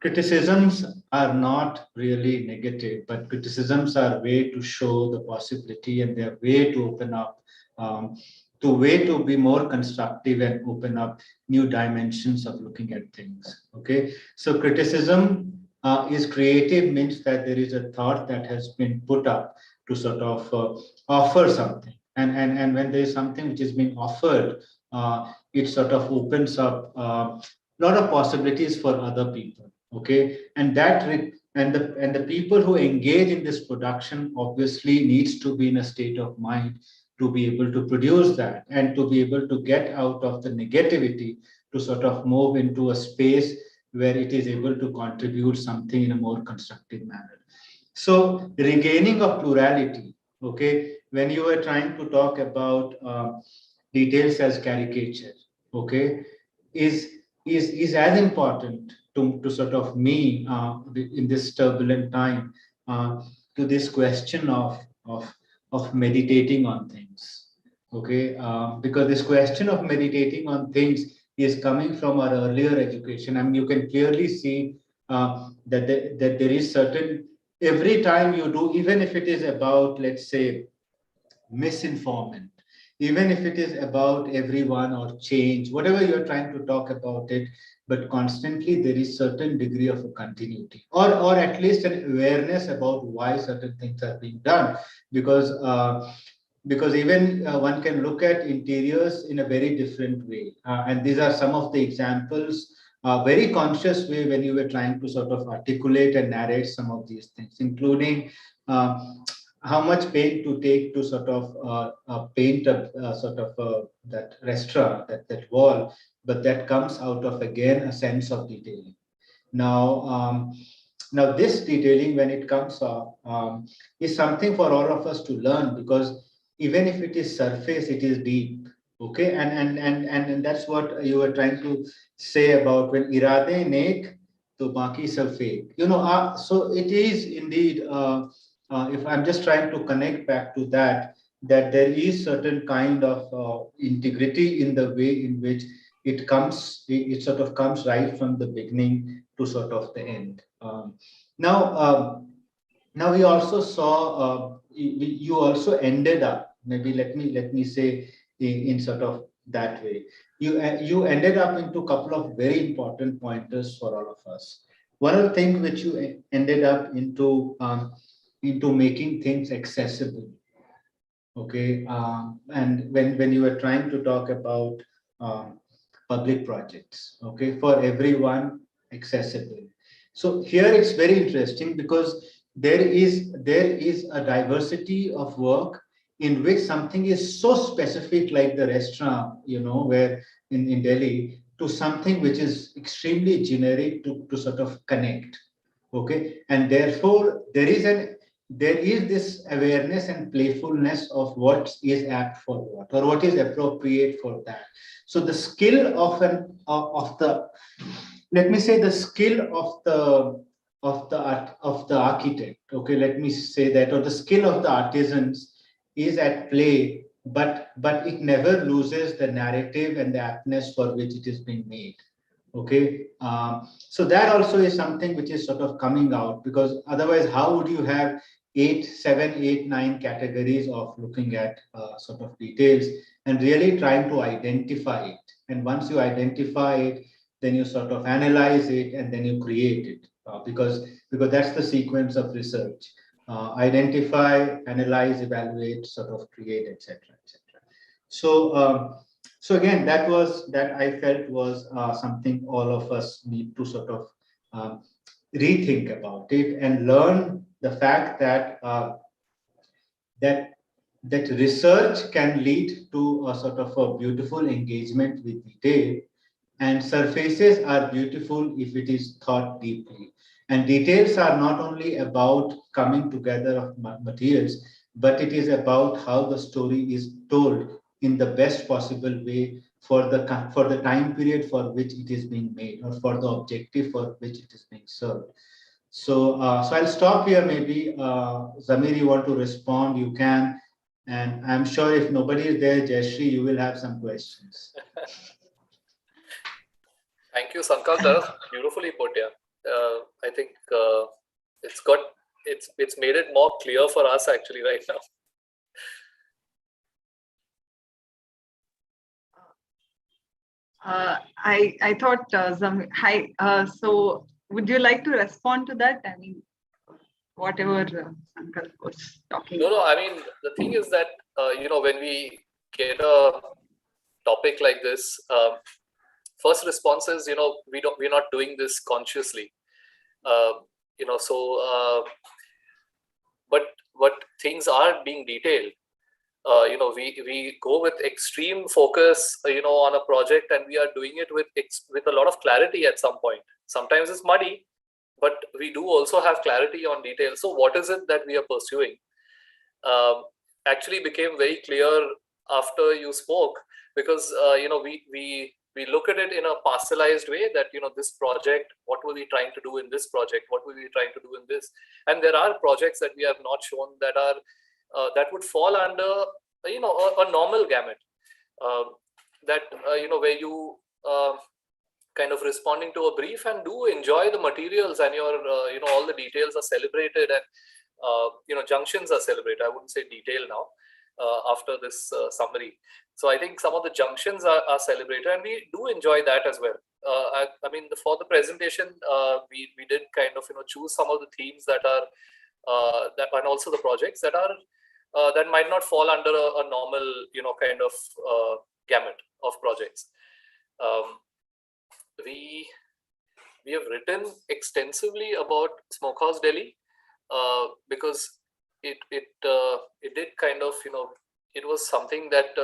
criticisms are not really negative, but criticisms are a way to show the possibility and they're way to open up, um, to way to be more constructive and open up new dimensions of looking at things. Okay, so criticism is creative, means that there is a thought that has been put up to sort of offer something, and when there is something which is being offered, it sort of opens up a lot of possibilities for other people. Okay, and and the people who engage in this production obviously needs to be in a state of mind to be able to produce that and to be able to get out of the negativity to sort of move into a space where it is able to contribute something in a more constructive manner. So regaining of plurality, okay, when you were trying to talk about details as caricature, okay, is is as important to sort of me in this turbulent time to this question of meditating on things. Okay, because this question of meditating on things is coming from our earlier education. I mean, you can clearly see that there is certain, every time you do, even if it is about, let's say, misinformation, even if it is about everyone or change, whatever you're trying to talk about it, but constantly there is certain degree of a continuity, or at least an awareness about why certain things are being done, because because even one can look at interiors in a very different way, and these are some of the examples, very conscious way when you were trying to sort of articulate and narrate some of these things, including uh, how much paint to take to sort of paint a sort of that restaurant, that wall, but that comes out of again a sense of detailing. Now, now this detailing, when it comes up, is something for all of us to learn, because even if it is surface, it is deep. Okay, and that's what you were trying to say about when irade nek to baki sab fake. You know, so it is indeed. If I'm just trying to connect back to that, that there is certain kind of integrity in the way in which it comes, it sort of comes right from the beginning to sort of the end. Now, now we also saw, you also ended up, maybe let me say in sort of that way. You ended up into a couple of very important pointers for all of us. One of the things which you ended up into making things accessible. Okay, and when you were trying to talk about um, public projects, okay, for everyone, accessible. So here it's very interesting because there is a diversity of work in which something is so specific, like the restaurant, you know, where in Delhi, to something which is extremely generic to sort of connect. Okay, and therefore there is this awareness and playfulness of what is apt for what, or what is appropriate for that. So the skill of the, let me say, the skill of the art of the architect, okay, let me say that, or the skill of the artisans is at play, but it never loses the narrative and the aptness for which it is being made. Okay, so that also is something which is sort of coming out, because otherwise how would you have seven, eight, nine categories of looking at sort of details and really trying to identify it. And once you identify it, then you sort of analyze it and then you create it, because that's the sequence of research. Identify, analyze, evaluate, sort of create, etc., etc. So, so again, that I felt was something all of us need to sort of rethink about it and learn the fact that that that research can lead to a sort of a beautiful engagement with detail, and surfaces are beautiful if it is thought deeply. And details are not only about coming together of materials, but it is about how the story is told in the best possible way for the time period for which it is being made, or for the objective for which it is being served. So, so I'll stop here. Maybe Zameer, you want to respond? You can, and I'm sure if nobody is there, Jayashree, you will have some questions. Thank you, Sankalp. That was beautifully put. Yeah, I think it's made it more clear for us actually right now. I thought hi. So would you like to respond to that? I mean, whatever Sankalp was talking. No. I mean, the thing is that when we get a topic like this, first response is we're not doing this consciously. But things are being detailed. We go with extreme focus, on a project, and we are doing it with a lot of clarity at some point. Sometimes it's muddy, but we do also have clarity on details. So what is it that we are pursuing? Actually became very clear after you spoke, because we look at it in a parcelized way, that this project, what were we trying to do in this project, what were we trying to do in this, and there are projects that we have not shown that are that would fall under a normal gamut, where you kind of responding to a brief and do enjoy the materials, and your all the details are celebrated, and junctions are celebrated. I wouldn't say detail now after this summary. So I think some of the junctions are celebrated, and we do enjoy that as well. I mean, for the presentation, we did kind of choose some of the themes that are and also the projects that are that might not fall under a normal kind of gamut of projects. We have written extensively about Smokehouse Delhi because it did kind of it was something that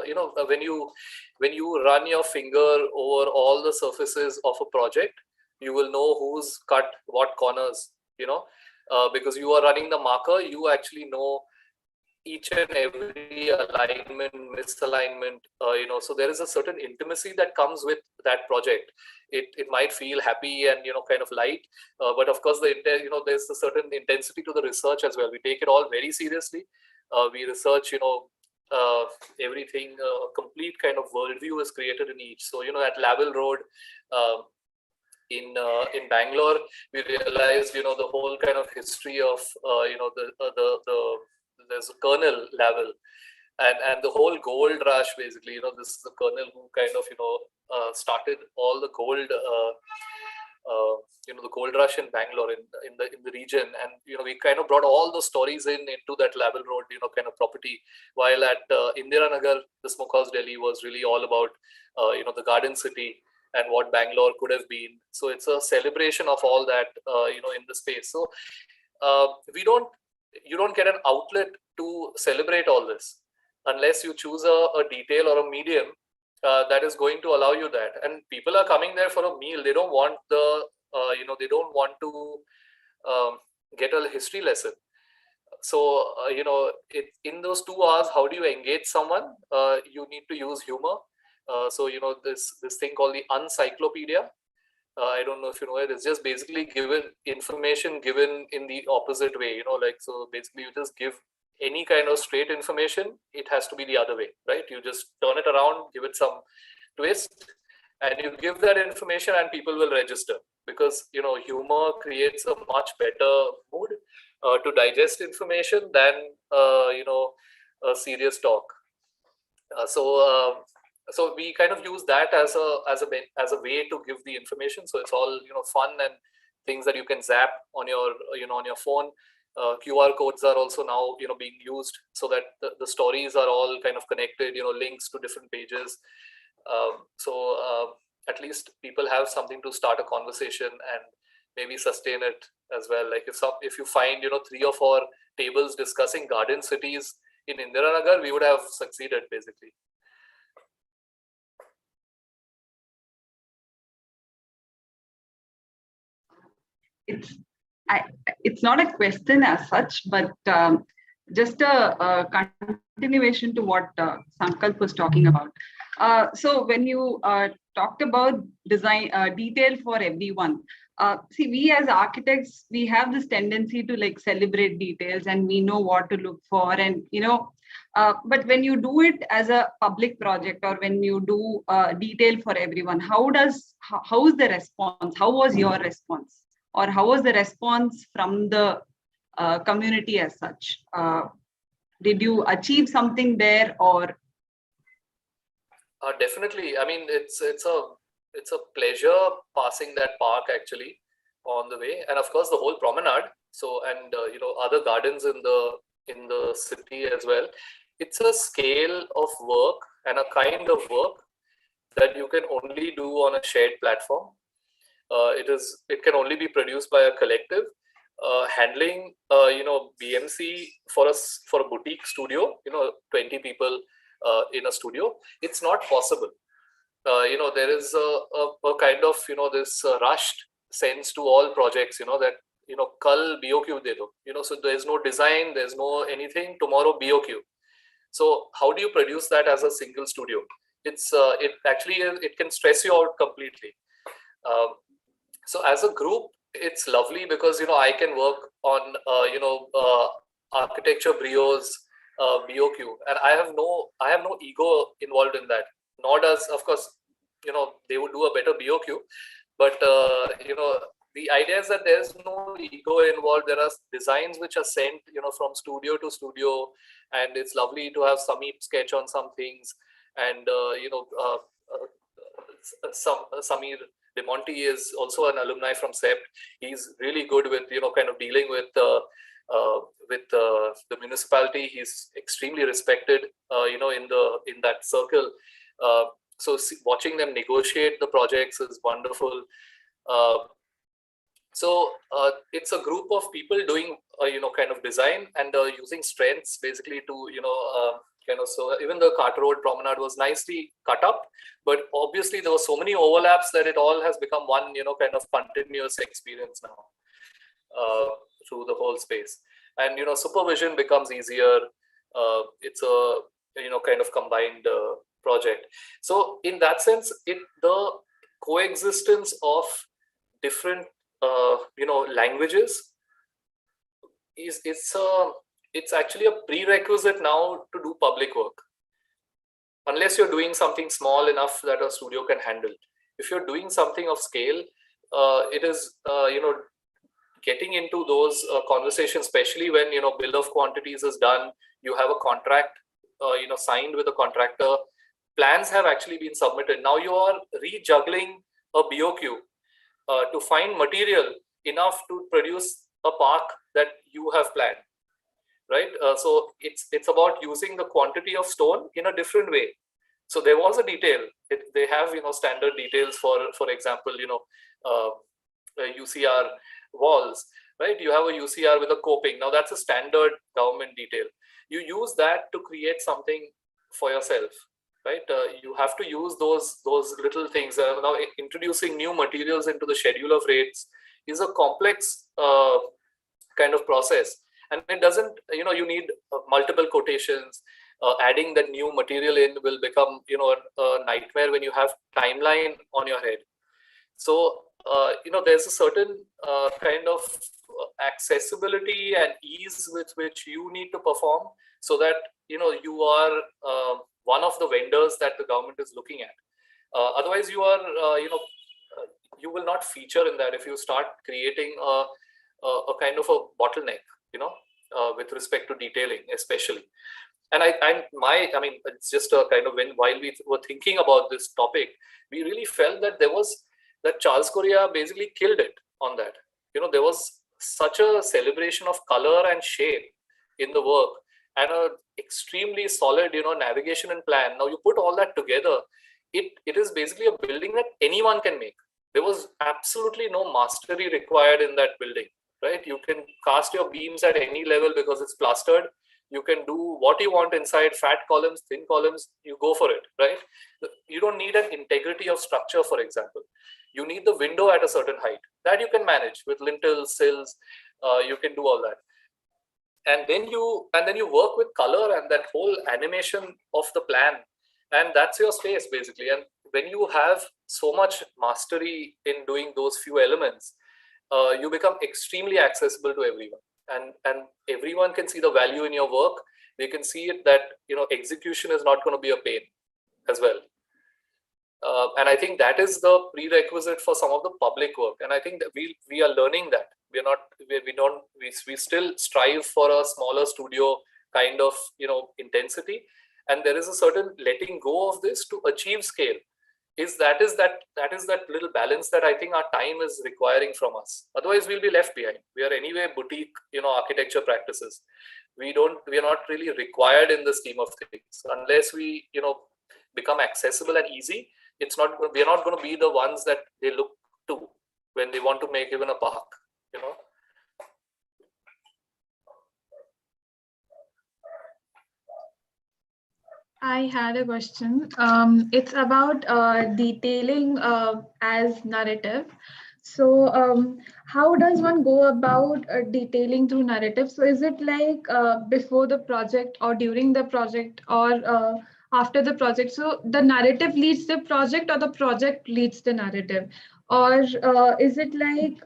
when you run your finger over all the surfaces of a project, you will know who's cut what corners, because you are running the marker. You actually know each and every alignment, misalignment, so there is a certain intimacy that comes with that project. It might feel happy and kind of light, but of course there's a certain intensity to the research as well. We take it all very seriously. We research everything. Complete kind of worldview is created in each. So at Lavelle Road in Bangalore, we realized the whole kind of history of there's a Colonel Lavelle, and the whole gold rush, basically. This is the colonel who kind of started all the gold the gold rush in Bangalore, in the region. And we kind of brought all the stories into that Lavelle Road kind of property, while at Indira Nagar, the Smokehouse Delhi was really all about the Garden City and what Bangalore could have been. So it's a celebration of all that in the space. So you don't get an outlet to celebrate all this unless you choose a detail or a medium that is going to allow you that. And people are coming there for a meal. They don't want they don't want to get a history lesson. So in those 2 hours, how do you engage someone? You need to use humor. So this thing called the Uncyclopedia. I don't know if you know it. It's just basically information given in the opposite way. So basically you just give any kind of straight information. It has to be the other way, right? You just turn it around, give it some twist, and you give that information, and people will register, because humor creates a much better mood. to digest information than a serious talk. So we kind of use that as a way to give the information. So it's all fun and things that you can zap on your on your phone. QR codes are also now being used so that the stories are all kind of connected, links to different pages. So at least people have something to start a conversation and maybe sustain it as well. Like if you find 3 or 4 tables discussing garden cities in Indiranagar, we would have succeeded basically. It's not a question as such, but just a continuation to what Sankalp was talking about. So when you talked about design detail for everyone, see, we as architects, we have this tendency to like celebrate details and we know what to look for, and but when you do it as a public project or when you do detail for everyone, how is the response? How was your response? Or how was the response from the community as such? Did you achieve something there, or? Definitely. I mean, it's a pleasure passing that park actually on the way, and of course the whole promenade. So and other gardens in the city as well. It's a scale of work and a kind of work that you can only do on a shared platform. It can only be produced by a collective. Handling BMC for a boutique studio, 20 people in a studio, it's not possible. There is a kind of this rushed sense to all projects, that kal BOQ de do, so there's no design, there's no anything, tomorrow BOQ. So how do you produce that as a single studio? It can stress you out completely. So as a group, it's lovely because I can work on architecture brios, BOQ, and I have no ego involved in that. Nor does, of course, they would do a better BOQ, but the idea is that there's no ego involved. There are designs which are sent from studio to studio, and it's lovely to have Sameer sketch on some things, and Sameer DeMonte is also an alumni from CEPT. He's really good with kind of dealing with the municipality. He's extremely respected in that circle. So watching them negotiate the projects is wonderful. So it's a group of people doing kind of design and using strengths basically to so even the Carter Road Promenade was nicely cut up, but obviously there were so many overlaps that it all has become one kind of continuous experience now through the whole space. And supervision becomes easier. It's a kind of combined project. So in that sense, the coexistence of different languages it's actually a prerequisite now to do public work, unless you're doing something small enough that a studio can handle. If you're doing something of scale, it is getting into those conversations, especially when bill of quantities is done, you have a contract signed with a contractor, plans have actually been submitted. Now you are rejuggling a BOQ to find material enough to produce a park that you have planned, right? So it's about using the quantity of stone in a different way. So there was a detail. They have standard details for example UCR walls, right? You have a UCR with a coping. Now that's a standard government detail. You use that to create something for yourself, right? You have to use those little things. Now introducing new materials into the schedule of rates is a complex kind of process, and it doesn't you need multiple quotations. Adding that new material in will become a nightmare when you have timeline on your head. So there's a certain kind of accessibility and ease with which you need to perform, so that you are one of the vendors that the government is looking at. Otherwise you are you will not feature in that if you start creating a kind of a bottleneck. with respect to detailing, especially. And I mean, it's just a kind of while we were thinking about this topic, we really felt that that Charles Correa basically killed it on that. There was such a celebration of color and shape in the work, and a extremely solid, navigation and plan. Now you put all that together, it is basically a building that anyone can make. There was absolutely no mastery required in that building, right? You can cast your beams at any level because it's plastered. You can do what you want inside, fat columns, thin columns, you go for it, right? You don't need an integrity of structure, for example. You need the window at a certain height that you can manage with lintels, sills. You can do all that. And then you work with color and that whole animation of the plan, and that's your space basically. And when you have so much mastery in doing those few elements, you become extremely accessible to everyone, and everyone can see the value in your work. They can see it that execution is not going to be a pain as well. And I think that is the prerequisite for some of the public work, and I think that we are learning that. We still strive for a smaller studio kind of intensity, and there is a certain letting go of this to achieve scale. That is that little balance that I think our time is requiring from us. Otherwise, we'll be left behind. We are anyway boutique, architecture practices. We are not really required in the scheme of things unless we, become accessible and easy. We are not going to be the ones that they look to when they want to make even a park. I had a question. It's about detailing as narrative. So how does one go about detailing through narrative? So is it like before the project or during the project or after the project? So the narrative leads the project or the project leads the narrative? Or is it like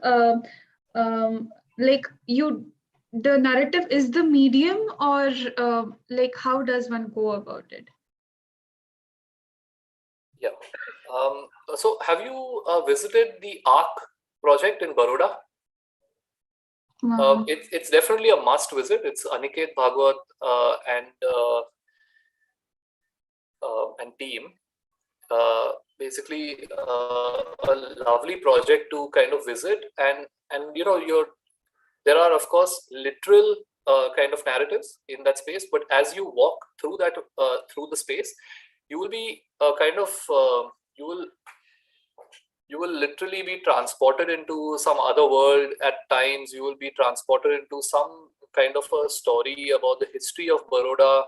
the narrative is the medium, or like how does one go about it? Yeah. So have you visited the ARC project in Baroda? It's definitely a must visit. It's Aniket Bhagwat and team. Basically, a lovely project to kind of visit, and there are of course literal kind of narratives in that space, but as you walk through that through the space, you will be you will literally be transported into some other world. At times you will be transported into some kind of a story about the history of Baroda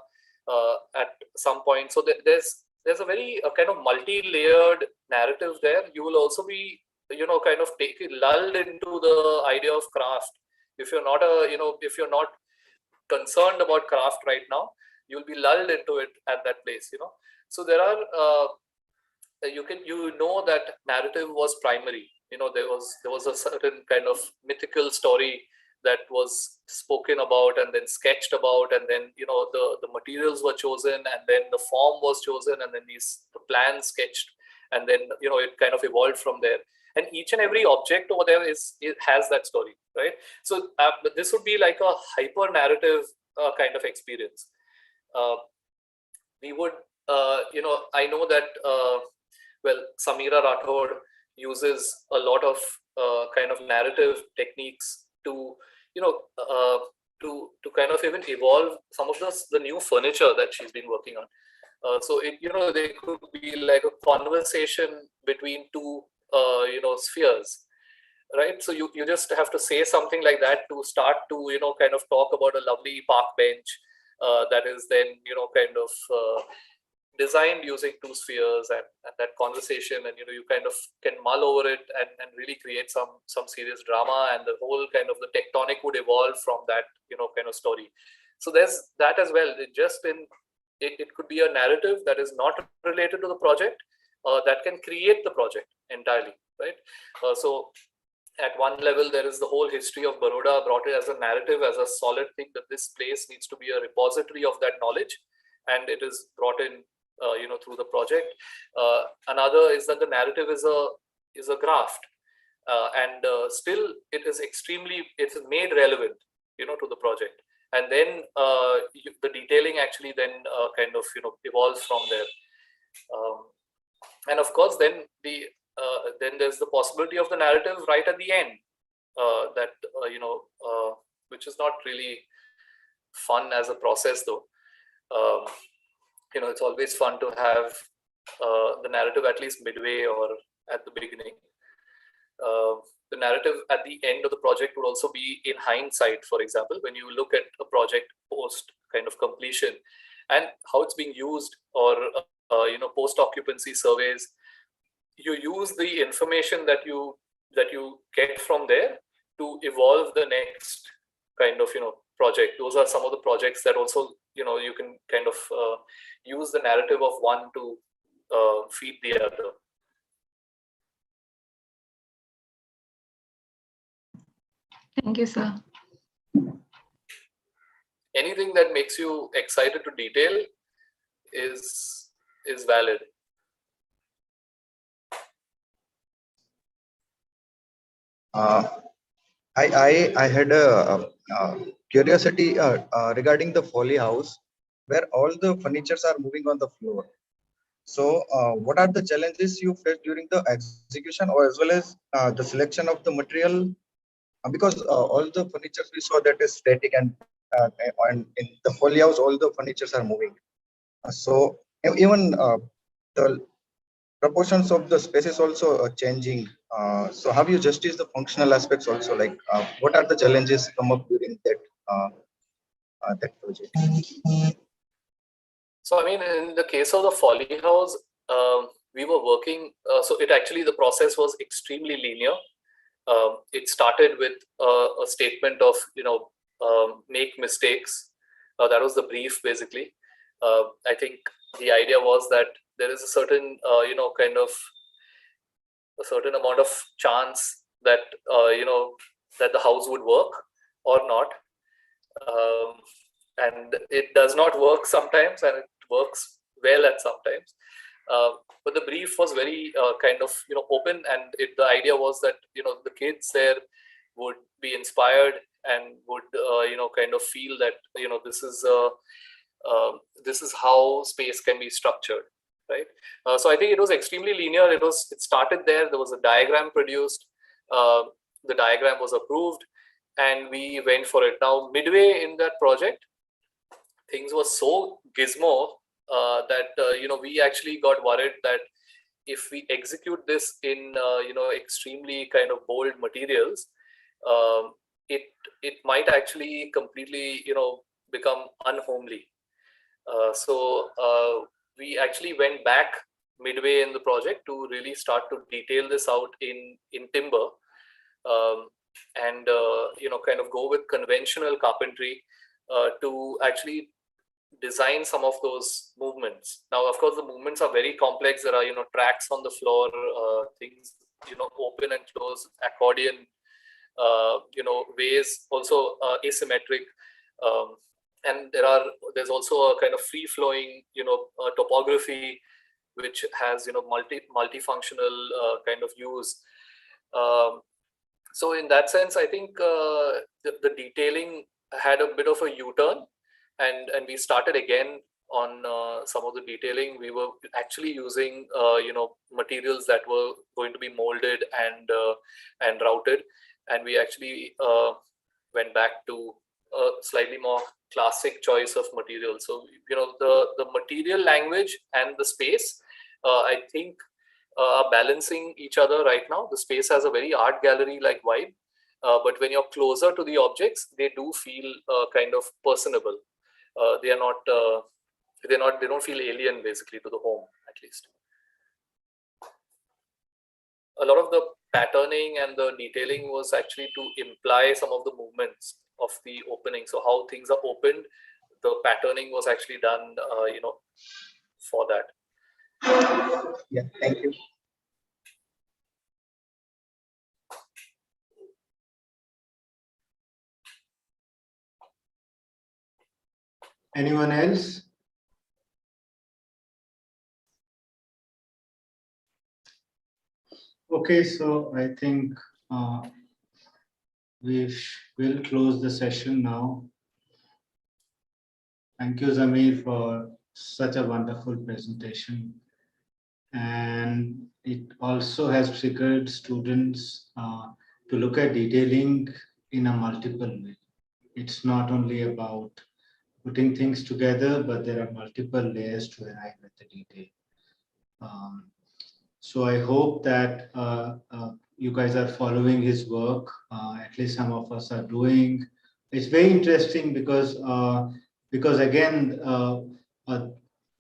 at some point. So there's a very kind of multi-layered narrative there. You will also be kind of lulled into the idea of craft. If you're not if you're not concerned about craft right now, you'll be lulled into it at that place. So there are that narrative was primary. There was a certain kind of mythical story that was spoken about and then sketched about, and then the materials were chosen, and then the form was chosen, and then the plans sketched, and then it kind of evolved from there. And each and every object over there has that story, right? So this would be like a hyper narrative kind of experience. We would I know that Sameera Rathod uses a lot of kind of narrative techniques to to kind of even evolve some of the new furniture that she's been working on. So there could be like a conversation between two spheres, right? So you just have to say something like that to start to kind of talk about a lovely park bench that is then kind of designed using two spheres, and that conversation, and you kind of can mull over it and really create some serious drama, and the whole kind of the tectonic would evolve from that kind of story. So there's that as well. It could be a narrative that is not related to the project, that can create the project entirely, right? So at one level, there is the whole history of Baroda brought it as a narrative, as a solid thing, that this place needs to be a repository of that knowledge, and it is brought in through the project. Another is that the narrative is a graft, and still it is made relevant to the project, and then the detailing actually then kind of evolves from there. And of course, then then there's the possibility of the narrative right at the end, that which is not really fun as a process, though. It's always fun to have the narrative at least midway or at the beginning. The narrative at the end of the project would also be in hindsight. For example, when you look at a project post kind of completion and how it's being used, or post occupancy surveys, you use the information that you get from there to evolve the next kind of project. Those are some of the projects that also you can kind of use the narrative of one to feed the other. Thank you, sir. Anything that makes you excited to detail is valid. I had a curiosity regarding the Foley house, where all the furnitures are moving on the floor. So, what are the challenges you faced during the execution, or as well as the selection of the material? Because all the furnitures we saw that is static, and in the Foley house, all the furnitures are moving. So even the proportions of the space is also changing. So how you justice the functional aspects also, like what are the challenges come up during that project? So, I mean, in the case of the Folly House, we were working, so it actually, the process was extremely linear. It started with a statement of, make mistakes. That was the brief, basically. I think the idea was that there is a certain, kind of a certain amount of chance that, that the house would work or not. And it does not work sometimes, and it works well at sometimes. But the brief was very kind of open, and the idea was that the kids there would be inspired and would kind of feel that this is how space can be structured, right? So I think it was extremely linear. It started there. There was a diagram produced. The diagram was approved, and we went for it. Now, midway in that project, things were so gizmo that we actually got worried that if we execute this in extremely kind of bold materials, it might actually completely become unhomely. So we actually went back midway in the project to really start to detail this out in timber, and kind of go with conventional carpentry to actually design some of those movements. Now, of course, the movements are very complex. There are tracks on the floor, things open and close, accordion ways, also asymmetric, and there's also a kind of free flowing topography which has multifunctional kind of use. So in that sense, I think the detailing had a bit of a U-turn, and we started again on some of the detailing. We were actually using materials that were going to be molded and routed, and we actually went back to a slightly more classic choice of material. So the material language and the space, I think, are balancing each other right now. The space has a very art gallery like vibe, but when you're closer to the objects, they do feel kind of personable. They don't feel alien, basically, to the home, at least. A lot of the patterning and the detailing was actually to imply some of the movements of the opening. So how things are opened, the patterning was actually done, for that. Yeah, thank you. Anyone else? Okay, so I think will close the session now. Thank you, Zameer, for such a wonderful presentation. And it also has triggered students to look at detailing in a multiple way. It's not only about putting things together, but there are multiple layers to arrive at the detail. So I hope that you guys are following his work. At least some of us are doing. It's very interesting because again,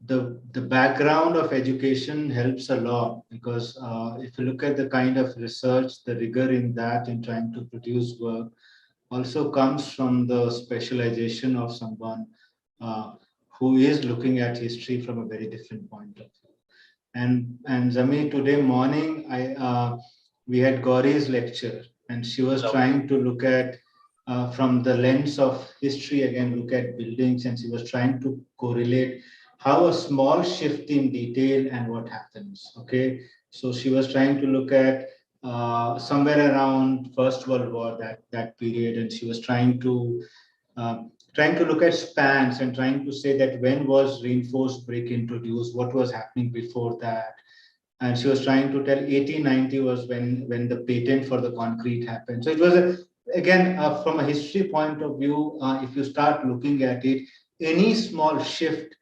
the background of education helps a lot, because if you look at the kind of research, the rigor in that in trying to produce work also comes from the specialization of someone who is looking at history from a very different point of view. And Zameer, today morning, we had Gauri's lecture, and she was trying to look at from the lens of history again, look at buildings, and she was trying to correlate how a small shift in detail and what happens. Okay, so she was trying to look at somewhere around First World War, that period, and she was trying to look at spans and trying to say that when was reinforced brick introduced, what was happening before that. And she was trying to tell 1890 was when the patent for the concrete happened. So it was again from a history point of view, if you start looking at it, any small shift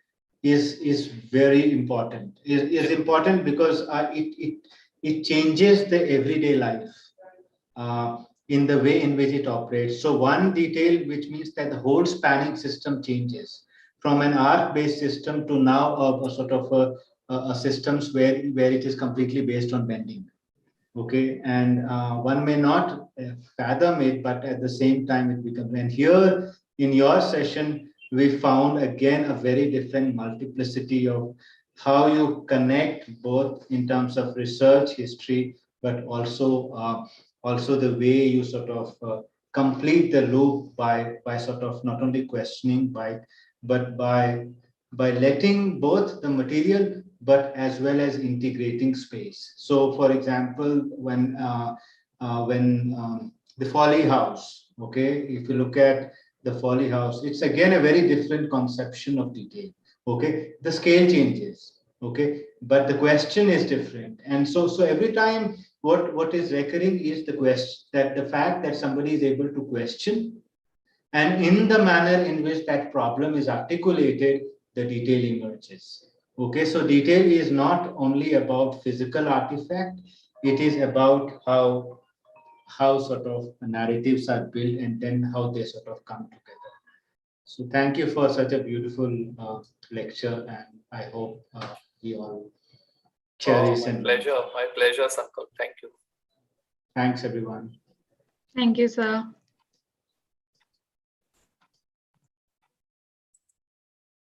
is very important. Is important because it changes the everyday life. In the way in which it operates. So one detail, which means that the whole spanning system changes from an arc-based system to now a sort of a systems where it is completely based on bending. Okay, and one may not fathom it, but at the same time it becomes. And here in your session, we found again a very different multiplicity of how you connect both in terms of research, history, but also the way you sort of complete the loop by sort of not only questioning but by letting both the material but as well as integrating space. So, for example, when the Folly House, okay, if you look at the Folly House, it's again a very different conception of detail. Okay, the scale changes. Okay, but the question is different, and so every time what is recurring is the question, that the fact that somebody is able to question, and in the manner in which that problem is articulated, the detail emerges. Okay, so detail is not only about physical artifact, it is about how sort of narratives are built and then how they sort of come together. So thank you for such a beautiful lecture, and I hope we all cherish and my pleasure, Sankalp. Thank you. Thanks everyone. Thank you, sir.